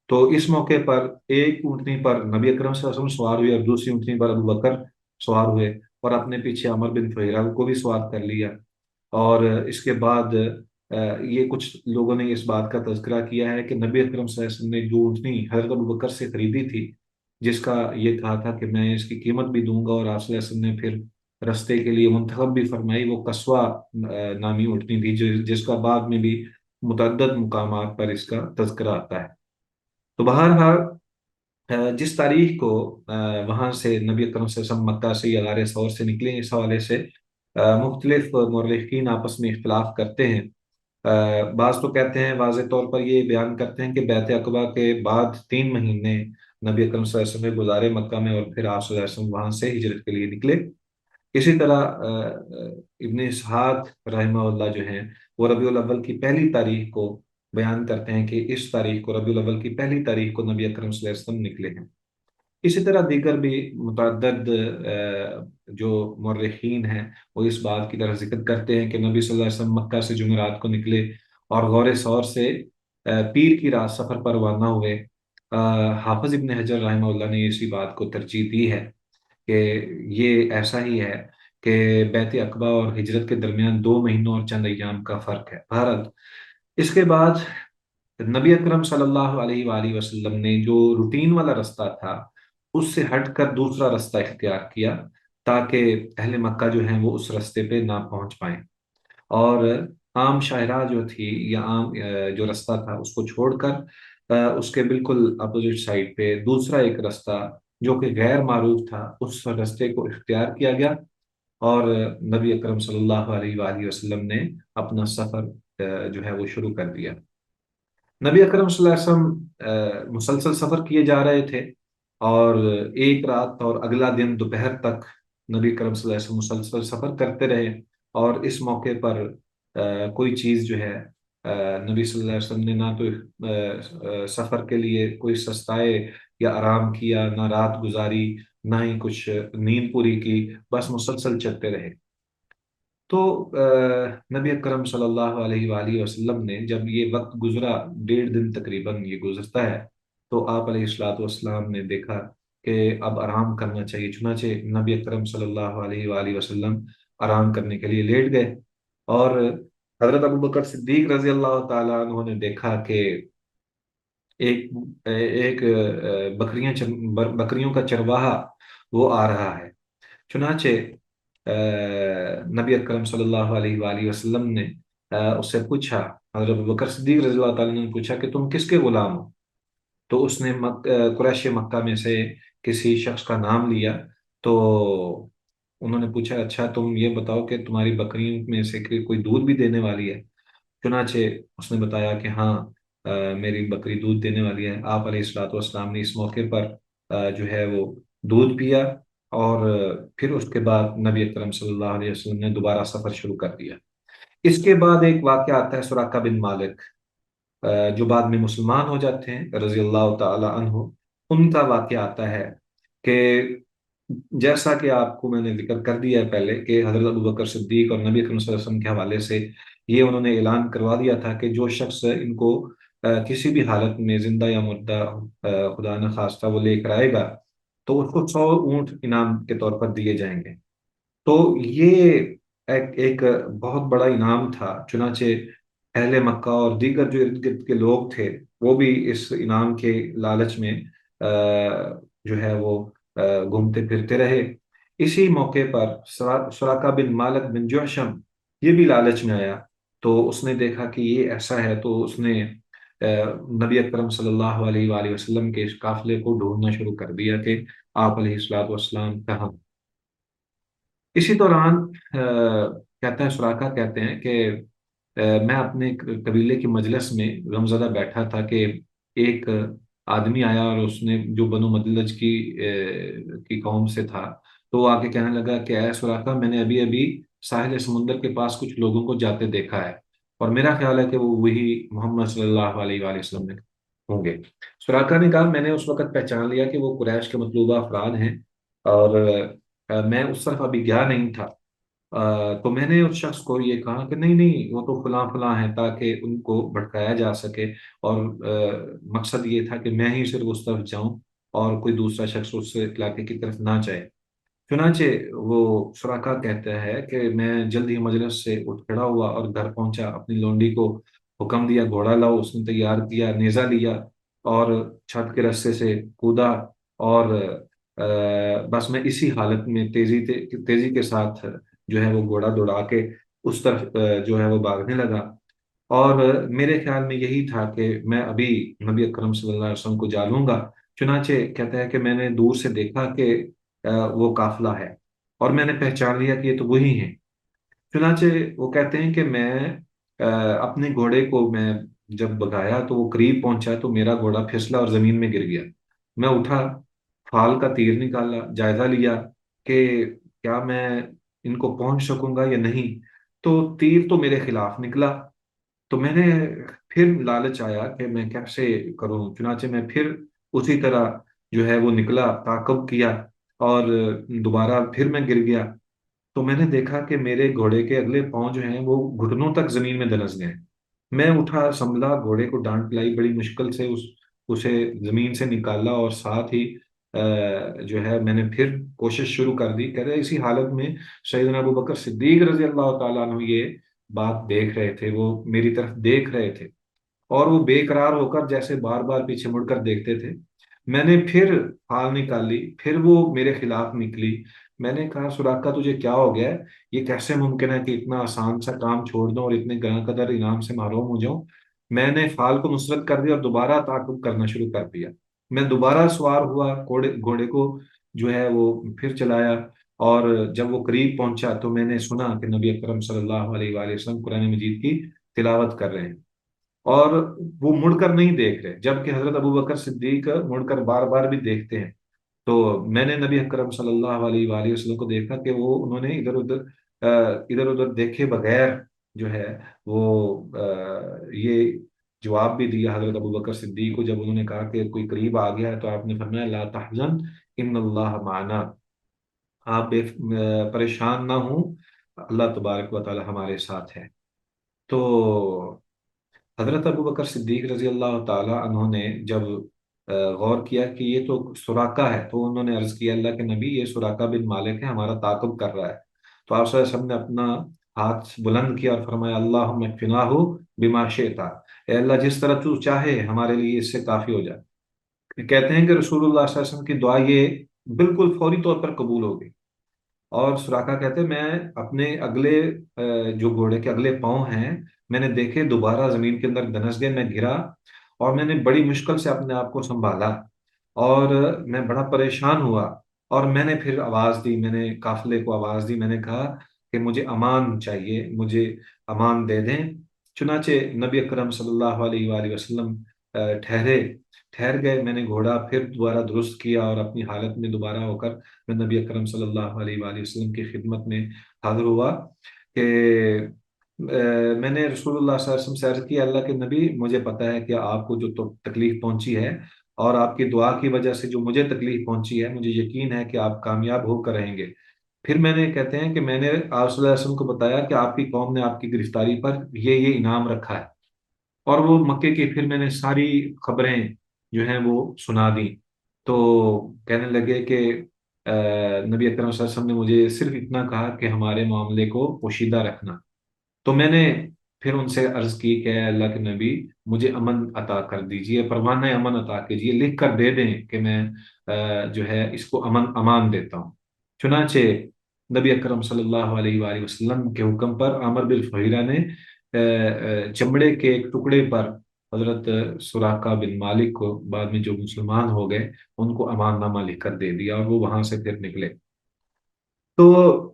Speaker 1: तो इस मौके पर एक ऊँटनी पर नबी अकरम सल्लल्लाहु अलैहि वसल्लम सवार हुए और दूसरी ऊँटनी पर अबू बकर सवार हुए, और अपने पीछे अमर बिन फहेरा को भी सवार कर लिया। और इसके बाद ये कुछ लोगों ने इस बात का तज़किरा किया है कि नबी अकरम सल्लल्लाहु अलैहि वसल्लम ने जो ऊँटनी हज़रत अबू बकर से खरीदी थी, जिसका ये कहा था कि मैं इसकी कीमत भी दूंगा, और आप सल्लल्लाहु अलैहि वसल्लम ने फिर रास्ते के लिए मुंतखब भी फरमाई, वो कस्वा नामी ऊँटनी थी, जिसका बाद में भी मुतअद्दिद मुकामात पर इसका तज़किरा आता है। तो बहरहाल जिस तारीख को वहाँ से नबी अकरम सल्लल्लाहु अलैहि वसल्लम मक्का से या गारे सौर से निकले, इस हवाले से मुख्तलिफ मौरख़ीन आपस में इख्तलाफ करते हैं। बाज़ तो कहते हैं, वाज़े तौर पर ये बयान करते हैं कि बैत अक़बा के बाद 3 महीने नबी अकरम सल्लल्लाहु अलैहि वसल्लम ने गुजारे मक्का में, और फिर आप सल्लल्लाहु अलैहि वसल्लम वहाँ से हिजरत के लिए निकले। इसी तरह इब्न इसहाक रहमहुल्लाह जो हैं, वो रबीउल अव्वल की पहली तारीख को बयान करते हैं कि इस तारीख को, रबीउल अव्वल की पहली तारीख को नबी अकरम सल्लल्लाहु अलैहि वसल्लम निकले हैं। इसी तरह दीगर भी मुतअद्दिद जो मौरख़ीन हैं, वो इस बात की तरह जिक्र करते हैं कि नबी सल्लल्लाहु अलैहि वसल्लम मक्का से जुमेरात को निकले और गौर सौर से पीर की रात सफ़र पर रवाना हुए। हाफिज़ इब्न हजर रहमहुल्लाह ने इसी बात को तरजीह दी है कि ये ऐसा ही है कि बैत अक़बा और हिजरत के दरमियान 2 महीनों और चंद अय्याम का फ़र्क है। भारत इसके बाद नबी अकरम सल्लल्लाहु अलैहि वसल्लम ने जो रूटीन वाला रास्ता था, उससे हटकर दूसरा रास्ता इख्तियार किया, ताकि अहले मक्का जो हैं वो उस रास्ते पे ना पहुंच पाएं। और आम शाहरा जो थी, या आम जो रास्ता था, उसको छोड़कर उसके बिल्कुल अपोजिट साइड पे दूसरा एक रास्ता जो कि गैर मारूफ था, उस रास्ते को इख्तियार किया गया। और नबी अकरम सल्लल्लाहु अलैहि वसल्लम ने अपना सफ़र जो है वो शुरू कर दिया। नबी अकरम सल्लल्लाहु अलैहि वसल्लम मुसलसल सफ़र किए जा रहे थे, और एक रात और अगला दिन दोपहर तक नबी अकरम सल्लल्लाहु अलैहि वसल्लम मुसलसल सफ़र करते रहे। और इस मौके पर कोई चीज़ जो है, नबी सल्लल्लाहु अलैहि वसल्लम ने ना तो सफ़र के लिए कोई सस्ताए या आराम किया, ना रात गुजारी, ना ही कुछ नींद पूरी की, बस मुसलसल चलते रहे। तो नबी अकरम सल्लल्लाहु अलैहि वसल्लम ने जब ये वक्त गुजरा, 1.5 दिन तकरीबन ये गुजरता है, तो आप अलैहिस्सलातु वस्सलाम ने देखा कि अब आराम करना चाहिए। चुनाचे नबी अकरम सल्लल्लाहु अलैहि वसल्लम आराम करने के लिए लेट गए, और हजरत अबू बकर सिद्दीक रजी अल्लाह ताला अन्हु ने देखा कि एक एक बकरियों का चरवाहा वो आ रहा है। चुनाचे नबी अकरम सल्लल्लाहु अलैहि वसल्लम ने उससे पूछा, हज़रत अबू बकर सिद्दीक रज़ियल्लाहु ताला ने पूछा कि तुम किसके गुलाम हो? तो उसने कुरैश मक्का में से किसी शख्स का नाम लिया। तो उन्होंने पूछा, अच्छा तुम ये बताओ कि तुम्हारी बकरियों में से कोई दूध भी देने वाली है? चुनाचे उसने बताया कि हाँ, मेरी बकरी दूध देने वाली है। आप अलैहिस्सलातु वस्सलाम ने इस मौके पर जो है वो दूध पिया, और फिर उसके बाद नबी अकरम सल्लल्लाहु अलैहि वसल्लम ने दोबारा सफर शुरू कर दिया। इसके बाद एक वाक़या आता है सुराका बिन मालिक, जो बाद में मुसलमान हो जाते हैं रजी अल्लाह ताला अन्हु। उनका वाक़या आता है कि जैसा कि आपको मैंने जिक्र कर दिया है पहले कि हज़रत अबू बकर सिद्दीक और नबी अकरम सल्लल्लाहु अलैहि वसल्लम के हवाले से ये उन्होंने ऐलान करवा दिया था कि जो शख्स इनको किसी भी हालत में जिंदा या मुर्दा, खुदा न खास्ता, वो लेकर आएगा, तो उसको 100 ऊँट इनाम के तौर पर दिए जाएंगे। तो ये एक बहुत बड़ा इनाम था। चुनाचे अहले मक्का और दीगर जो इर्द गिर्द के लोग थे, वो भी इस इनाम के लालच में जो है वो घूमते फिरते रहे। इसी मौके पर सुराका बिन मालिक बिन जुहशम ये भी लालच में आया। तो उसने देखा कि ये ऐसा है, तो उसने नबी अकरम सल्लल्लाहु अलैहि वसल्लम के इस काफिले को ढूंढना शुरू कर दिया कि आप अलैहिस्सलातु वस्सलाम कहाँ। इसी दौरान कहते हैं, सुराका कहते हैं कि मैं अपने कबीले की मजलिस में गमज़दा बैठा था कि एक आदमी आया, और उसने जो बनु मदलज की कौम से था, तो वो आके कहने लगा कि ऐ सुराका, मैंने अभी अभी साहिल समुंदर के पास कुछ लोगों को जाते देखा है, और मेरा ख्याल है कि वो वही मोहम्मद सल्लल्लाहु अलैहि वसल्लम ने होंगे। सुराका ने कहा, मैंने उस वक्त पहचान लिया कि वो कुरैश के मतलूबा अफराद हैं, और मैं उस तरफ अभी गया नहीं था। तो मैंने उस शख्स को ये कहा कि नहीं नहीं, वो तो फलां फलां है, ताकि उनको भड़काया जा सके। और मकसद ये था कि मैं ही सिर्फ उस तरफ जाऊं, और कोई दूसरा शख्स उस इलाके की तरफ ना जाए। चुनाचे वो सुराका कहता है कि मैं जल्द ही मजलिस से उठ खड़ा हुआ और घर पहुंचा, अपनी लोंडी को हुक्म दिया, घोड़ा लाओ। उसने तैयार किया, नेज़ा लिया, और छत के रस्से से कूदा। और बस मैं इसी हालत में तेजी के साथ जो है वो घोड़ा दौड़ा के उस तरफ जो है वो भागने लगा। और मेरे ख्याल में यही था कि मैं अभी नबी अकरम सल्लल्लाहु अलैहि वसल्लम को जालूंगा। चुनाचे कहता है कि मैंने दूर से देखा कि वो काफिला है, और मैंने पहचान लिया कि ये तो वही हैं। चुनाचे वो कहते हैं कि मैं अपने घोड़े को मैं जब भगाया तो वो करीब पहुंचा तो मेरा घोड़ा फिसला और जमीन में गिर गया। मैं उठा, फाल का तीर निकाला, जायजा लिया कि क्या मैं इनको पहुंच सकूंगा या नहीं। तो तीर तो मेरे खिलाफ निकला। तो मैंने फिर लालच आया कि मैं कैसे करूं, चुनाचे मैं फिर उसी तरह जो है वो निकला, ताकब किया, और दोबारा फिर मैं गिर गया। तो मैंने देखा कि मेरे घोड़े के अगले पांव जो हैं वो घुटनों तक जमीन में दनस गए। मैं उठा, संभला, घोड़े को डांट लाई, बड़ी मुश्किल से उसे जमीन से निकाला, और साथ ही जो है मैंने फिर कोशिश शुरू कर दी। कह रहे इसी हालत में सैयदना अबू बकर सिद्दीक रजी अल्लाह तआला अन्हु ये बात देख रहे थे, वो मेरी तरफ देख रहे थे, और वो बेकरार होकर जैसे बार बार पीछे मुड़कर देखते थे। मैंने फिर हाल निकाली, फिर वो मेरे खिलाफ निकली। मैंने कहा सुराका तुझे क्या हो गया है? ये कैसे मुमकिन है कि इतना आसान सा काम छोड़ दूं और इतने गना कदर इनाम से महरूम हो जाऊं? मैंने फाल को नुसरत कर दिया और दोबारा ताकुब करना शुरू कर दिया। मैं दोबारा सवार हुआ, घोड़े घोड़े को जो है वो फिर चलाया, और जब वो करीब पहुंचा तो मैंने सुना कि नबी अकरम सल्लल्लाहु अलैहि वसल्लम कुरान मजीद की तिलावत कर रहे हैं, और वो मुड़कर नहीं देख रहे, जबकि हजरत अबू बकर सिद्दीक मुड़कर बार बार भी देखते हैं। तो मैंने नबी अकरम सल्लल्लाहु अलैहि वसल्लम को देखा कि वो उन्होंने इधर उधर देखे बगैर जो है वो ये जवाब भी दिया हजरत अबू बकर सिद्दीक को, जब उन्होंने कहा कि कोई करीब आ गया है तो आपने फरमाया ला तहजन इन्नल्लाह माना, आप परेशान ना हो, अल्लाह तबारक व तआला हमारे साथ है। तो हजरत अबू बकर सिद्दीक रजी अल्लाह ताला उन्होंने जब गौर किया कि ये तो सुराका है, तो उन्होंने अर्ज किया अल्लाह के नबी ये सुराका बिन मालिक है, हमारा ताकुब कर रहा है। तो आप सल्लल्लाहु अलैहि वसल्लम ने अपना हाथ बुलंद किया और फरमाया अल्लाहुम्मा फिनाहु बिमा शिता, ए अल्लाह जिस तरह तू चाहे हमारे लिए इससे काफी हो जाए। कहते हैं कि रसूलुल्लाह सल्लल्लाहु अलैहि वसल्लम की दुआ ये बिल्कुल फौरी तौर पर कबूल हो गई। और सुराखा कहते हैं मैं अपने अगले जो घोड़े के अगले पांव हैं मैंने देखे दोबारा जमीन के अंदर धंस गए, मैं गिरा, और मैंने बड़ी मुश्किल से अपने आप को संभाला, और मैं बड़ा परेशान हुआ। और मैंने फिर आवाज दी, मैंने काफिले को आवाज दी, मैंने कहा कि मुझे अमान चाहिए, मुझे अमान दे दें। चुनाचे नबी अकरम सल्लल्लाहु अलैहि वसल्लम ठहरे, ठहर गए। मैंने घोड़ा फिर दोबारा दुरुस्त किया और अपनी हालत में दोबारा होकर मैं नबी अकरम सल्लल्लाहु अलैहि वसल्लम की खिदमत में हाजिर हुआ कि मैंने रसूलुल्लाह सल्लल्लाहु अलैहि वसल्लम से अर्ज किया अल्लाह के नबी मुझे पता है कि आपको जो तो तकलीफ पहुंची है, और आपकी दुआ की वजह से जो मुझे तकलीफ पहुंची है, मुझे यकीन है कि आप कामयाब होकर रहेंगे। फिर मैंने कहते हैं कि मैंने आप सल्लल्लाहु अलैहि वसल्लम को बताया कि आपकी कौम ने आपकी गिरफ्तारी पर ये इनाम रखा है, और वो मक्के की फिर मैंने सारी खबरें जो हैं वो सुना दी। तो कहने लगे कि नबी अकरम सल्लल्लाहु अलैहि वसल्लम ने मुझे सिर्फ इतना कहा कि हमारे मामले को पोशीदा रखना। तो मैंने फिर उनसे अर्ज की कि "ऐ अल्लाह के नबी मुझे अमन अता कर दीजिए, परवाना अमन अता कीजिए, लिख कर दे दें कि मैं जो है इसको अमन अमान देता हूँ।" चुनाचे नबी अकरम सल्लल्लाहु अलैहि वसल्लम के हुक्म पर आमर बिन फहीरा ने चमड़े के एक टुकड़े पर हजरत सुराका बिन मालिक को, बाद में जो मुसलमान हो गए, उनको अमाननामा लिखकर दे दिया, और वो वहां से फिर निकले। तो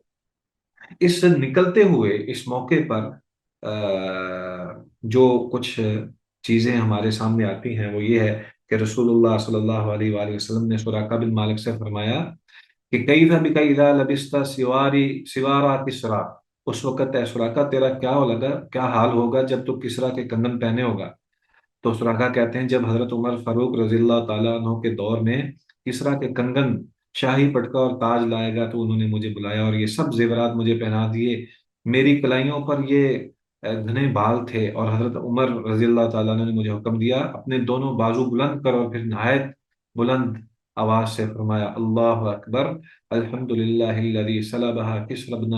Speaker 1: इस निकलते हुए इस मौके पर जो कुछ चीजें हमारे सामने आती हैं वो ये है कि रसूलुल्लाह सल्लल्लाहु अलैहि वसल्लम ने सुराका बिन मालिक से फरमाया कि कई था बिका इदा लबिस्ता सिवारी सिवारा किसरा, उस वक्त है सुराका तेरा क्या हो लगा, क्या हाल होगा जब तू किसरा के कंगन पहने होगा। तो सुराखा कहते हैं जब हजरत उमर फारूक रजी अल्लाह तआला अन्हु के दौर में किसरा के कंगन, शाही पटका और ताज लाएगा तो उन्होंने मुझे बुलाया और ये सब जेवरात मुझे पहना दिए। मेरी कलाइयों पर ये घने बाल थे, और हजरत उमर रजी अल्लाह तआला अन्हु ने मुझे हुक्म दिया अपने दोनों बाजू बुलंद कर, और फिर नहायत बुलंद आवाज से फरमाया अल्लाह अकबर अल्हम्दुलिल्लाहिल्लज़ी सलबहा किस्रा इब्न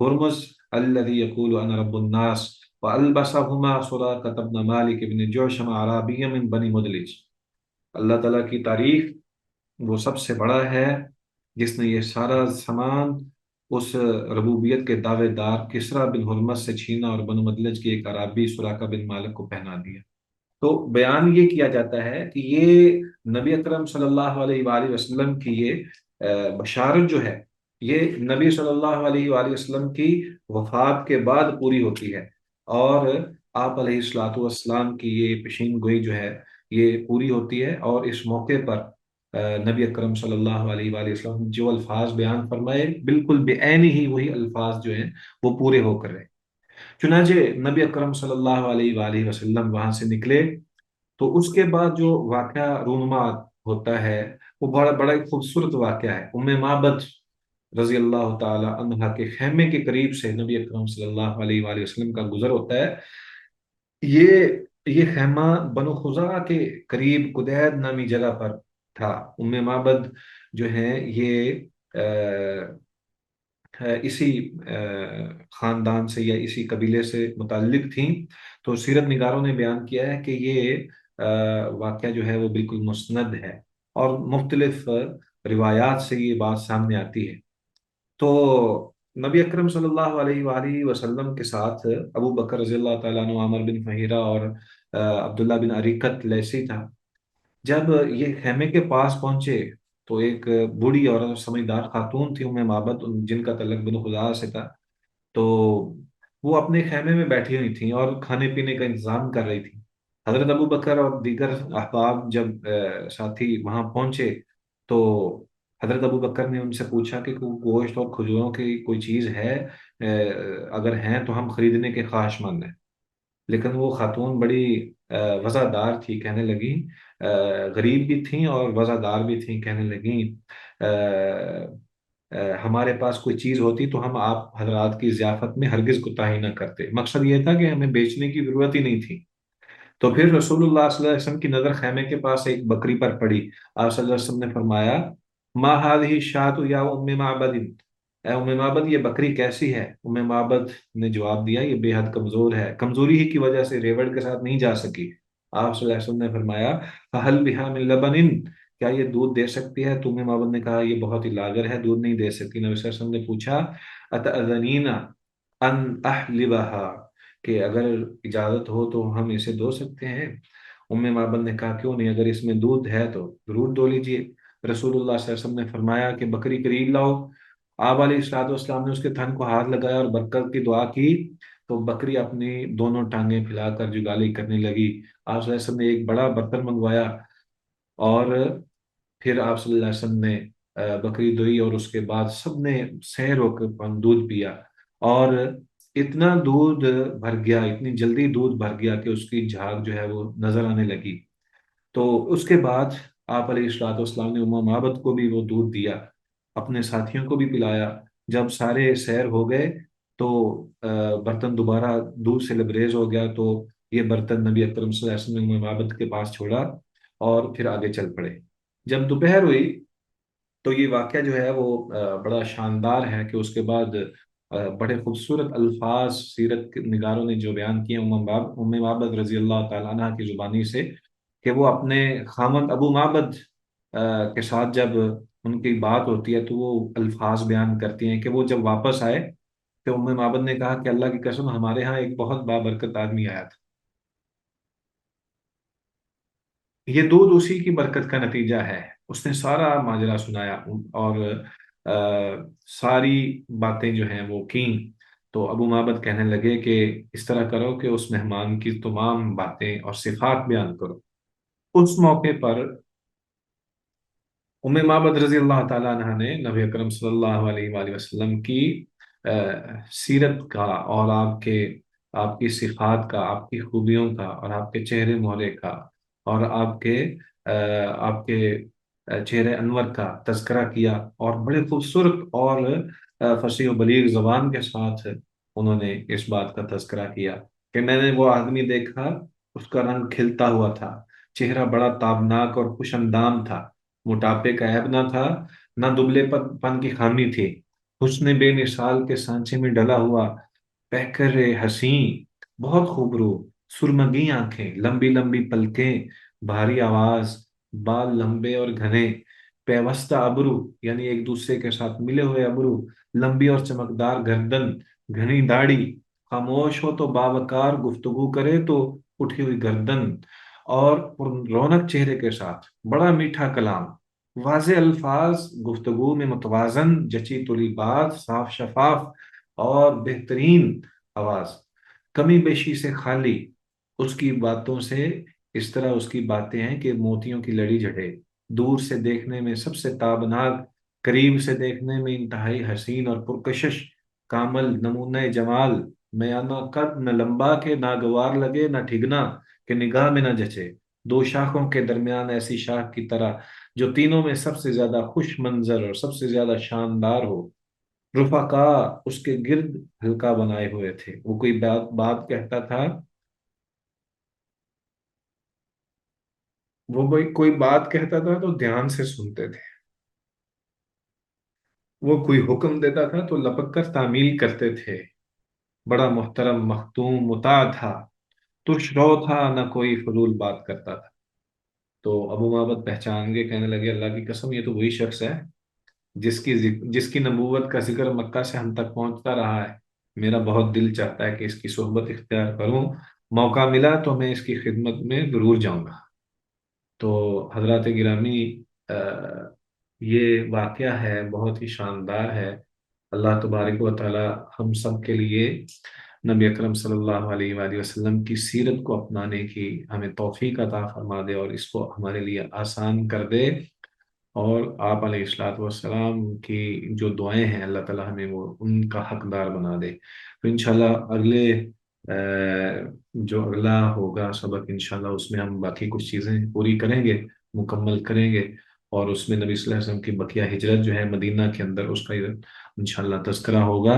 Speaker 1: हुर्मुज़ अल्लज़ी यक़ूलु अना रब्बुन नास वअल्बसहुमा सुराक़त इब्न मालिक इब्न जुअशम अराबिय्यम मिन बनी मुदलिज। अल्लाह ताला की तारीफ, वो सबसे बड़ा है जिसने ये सारा सामान उस रबूबियत के दावेदार किसरा बिन हुरमस से छीना और बनु मदलज के एक अराबी सुराका बिन मालिक को पहना दिया। तो बयान ये किया जाता है कि ये नबी अकरम सल्लल्लाहु अलैहि वसल्लम की ये बशारत जो है یہ نبی صلی اللہ علیہ وآلہ وسلم کی وفات کے بعد پوری ہوتی ہے، اور آپ علیہ الصلوۃ والسلام کی یہ پیشین گوئی جو ہے یہ پوری ہوتی ہے، اور اس موقع پر نبی اکرم صلی اللہ علیہ وآلہ وسلم جو الفاظ بیان فرمائے بالکل بے عین ہی وہی الفاظ جو ہیں وہ پورے ہو کر رہے۔ چنانچہ نبی اکرم صلی اللہ علیہ وآلہ وسلم وہاں سے نکلے، تو اس کے بعد جو واقعہ رونما ہوتا ہے وہ بڑا بڑا ایک خوبصورت واقعہ ہے۔ معبد رضی اللہ تعالی عنہا کے خیمے کے قریب سے نبی اکرم صلی اللہ علیہ وآلہ وسلم کا گزر ہوتا ہے۔ یہ یہ خیمہ بنو خزاعہ کے قریب قدید نامی جگہ پر تھا۔ معبد جو ہیں یہ اسی خاندان سے یا اسی قبیلے سے متعلق تھیں۔ تو سیرت نگاروں نے بیان کیا ہے کہ یہ واقعہ جو ہے وہ بالکل مستند ہے، اور مختلف روایات سے یہ بات سامنے آتی ہے۔ تو نبی اکرم صلی اللہ علیہ وآلہ وسلم کے ساتھ ابو بکر رضی اللہ تعالیٰ عنہ، عامر بن فہیرہ اور عبداللہ بن عریقت لیسی تھا۔ جب یہ خیمے کے پاس پہنچے تو ایک بوڑھی اور سمجھدار خاتون تھی معبد، جن کا تعلق بنو خزاعہ سے تھا۔ تو وہ اپنے خیمے میں بیٹھی ہوئی تھیں اور کھانے پینے کا انتظام کر رہی تھیں۔ حضرت ابو بکر اور دیگر احباب جب ساتھی وہاں پہنچے تو حضرت ابو بکر نے ان سے پوچھا کہ کوئی گوشت اور کھجوروں کی کوئی چیز ہے، اگر ہیں تو ہم خریدنے کے خواہش مند ہیں۔ لیکن وہ خاتون بڑی وزادار تھی، کہنے لگی، غریب بھی تھیں اور وزادار بھی تھیں، کہنے لگیں ہمارے پاس کوئی چیز ہوتی تو ہم آپ حضرات کی ضیافت میں ہرگز کوتاہی نہ کرتے۔ مقصد یہ تھا کہ ہمیں بیچنے کی ضرورت ہی نہیں تھی۔ تو پھر رسول اللہ صلی اللہ علیہ وسلم کی نظر خیمے کے پاس ایک بکری پر پڑی۔ آپ صلی اللہ علیہ وسلم نے فرمایا، ما هذه الشاة یا معبد، اے معبد یہ بکری کیسی ہے؟ معبد نے جواب دیا، یہ بے حد کمزور ہے، کمزوری ہی کی وجہ سے ریوڑ کے ساتھ نہیں جا سکی۔ آپ صلی اللہ علیہ وسلم نے فرمایا، فہل بها من لبن، کیا یہ دودھ دے سکتی ہے؟ معبد نے کہا یہ بہت ہی لاغر ہے، دودھ نہیں دے سکتی۔ نبی صلی اللہ علیہ وسلم نے پوچھا، اتأذنین ان احلبها، کہ اگر اجازت ہو تو ہم اسے دو سکتے ہیں؟ معبد نے کہا کیوں نہیں، اگر اس میں دودھ ہے تو ضرور دو لیجئے۔ رسول اللہ صلی اللہ علیہ وسلم نے فرمایا کہ بکری قریب لاؤ۔ آپ علیہ الصلوۃ والسلام نے اس کے تھن کو ہاتھ لگایا اور برکت کی دعا کی، تو بکری اپنی دونوں ٹانگیں پھیلا کر جگالی کرنے لگی۔ آپ صلی اللہ علیہ وسلم نے ایک بڑا برتن منگوایا، اور پھر آپ صلی اللہ علیہ وسلم نے بکری دوئی، اور اس کے بعد سب نے سیر ہو کر دودھ پیا، اور اتنا دودھ بھر گیا، اتنی جلدی دودھ بھر گیا کہ اس کی جھاگ جو ہے وہ نظر آنے لگی۔ تو اس کے بعد آپ علیہ الصلوۃ والسلام نے معبد کو بھی وہ دودھ دیا، اپنے ساتھیوں کو بھی پلایا۔ جب سارے سیر ہو گئے تو برتن دوبارہ دودھ سے لبریز ہو گیا، تو یہ برتن نبی اکرم صلی اللہ علیہ وسلم نے معبد کے پاس چھوڑا اور پھر آگے چل پڑے۔ جب دوپہر ہوئی تو یہ واقعہ جو ہے وہ بڑا شاندار ہے کہ اس کے بعد بڑے خوبصورت الفاظ سیرت نگاروں نے جو بیان کیے معبد رضی اللہ تعالیٰ عنہ کی زبانی سے، کہ وہ اپنے خامد ابو معبد کے ساتھ جب ان کی بات ہوتی ہے تو وہ الفاظ بیان کرتی ہیں کہ وہ جب واپس آئے تو معبد نے کہا کہ اللہ کی قسم ہمارے ہاں ایک بہت بابرکت آدمی آیا تھا۔ یہ دودھ اسی کی برکت کا نتیجہ ہے۔ اس نے سارا ماجرا سنایا، اور ساری باتیں جو ہیں وہ کیں۔ تو ابو معبد کہنے لگے کہ اس طرح کرو کہ اس مہمان کی تمام باتیں اور صفات بیان کرو۔ اس موقع پر معبد رضی اللہ تعالیٰ عنہ نے نبی اکرم صلی اللہ علیہ وآلہ وسلم کی سیرت کا، اور آپ کی صفات کا، آپ کی خوبیوں کا، اور آپ کے چہرے مہرے کا، اور آپ کے چہرے انور کا تذکرہ کیا، اور بڑے خوبصورت اور فصیح و بلیغ زبان کے ساتھ انہوں نے اس بات کا تذکرہ کیا کہ میں نے وہ آدمی دیکھا، اس کا رنگ کھلتا ہوا تھا، چہرہ بڑا تابناک اور خوش اندام تھا، موٹاپے کا عیب نہ تھا، نہ دبلے پن کی خامی تھی، حسن بے مثال کے سانچے میں ڈلا ہوا، پیکر حسین، بہت خوبرو، سرمگی آنکھیں، لمبی لمبی پلکیں، بھاری آواز، بال لمبے اور گھنے، پیوستہ ابرو یعنی ایک دوسرے کے ساتھ ملے ہوئے ابرو، لمبی اور چمکدار گردن، گھنی داڑھی، خاموش ہو تو باوقار، گفتگو کرے تو اٹھی ہوئی گردن، اور رونق چہرے کے ساتھ، بڑا میٹھا کلام، वाज़ेह अल्फाज, गुफ्तगू में मुतवाज़न जची तुली बात, साफ शफाफ और बेहतरीन आवाज़, कमी बेशी से खाली, उसकी बातों से इस तरह उसकी बातें हैं कि मोतियों की लड़ी जड़े, दूर से देखने में सबसे ताबनाक, करीब से देखने में इंतहाई हसीन और पुरकशिश, कामल नमूने जमाल, मयाना कद न लंबा के नागवार लगे न ठिगना के निगाह में न जचे, दो शाखों के दरमियान ऐसी शाख की तरह जो तीनों में सबसे ज्यादा खुश मंजर और सबसे ज्यादा शानदार हो। रुफाका उसके गिर्द हल्का बनाए हुए थे। वो कोई बात बात कहता था, वो कोई बात कहता था तो ध्यान से सुनते थे, वो कोई हुक्म देता था तो लपक कर तामील करते थे। बड़ा मोहतरम मखतूम मुता था, तुर्शरो था, न कोई फजूल बात करता था। तो अबू माबद पहचान के कहने लगे, अल्लाह की कसम ये तो वही शख्स है जिसकी नबूवत का जिक्र मक्का से हम तक पहुंचता रहा है। मेरा बहुत दिल चाहता है कि इसकी सोहबत इख्तियार करूं, मौका मिला तो मैं इसकी खिदमत में जरूर जाऊंगा। तो हजरत गिरामी, अ, ये वाकया है बहुत ही शानदार है। अल्लाह तबारक व तआला हम सब के लिए नबी अकरम सल्लल्लाहु अलैहि वसल्लम की सीरत को अपनाने की हमें तौफीक अता फरमा दे और इसको हमारे लिए आसान कर दे। और आप अलैहिस्सलाम की जो दुआएं हैं अल्लाह ताला हमें वो उनका हकदार बना दे। तो इंशाल्लाह अगले जो अगला होगा सबक, इंशाल्लाह उसमें हम बाकी कुछ चीज़ें पूरी करेंगे, मुकम्मल करेंगे। और उसमें नबी सल्लल्लाहु अलैहि वसल्लम की बकिया हिजरत जो है मदीना के अंदर, उसका इंशाल्लाह तज़किरा होगा।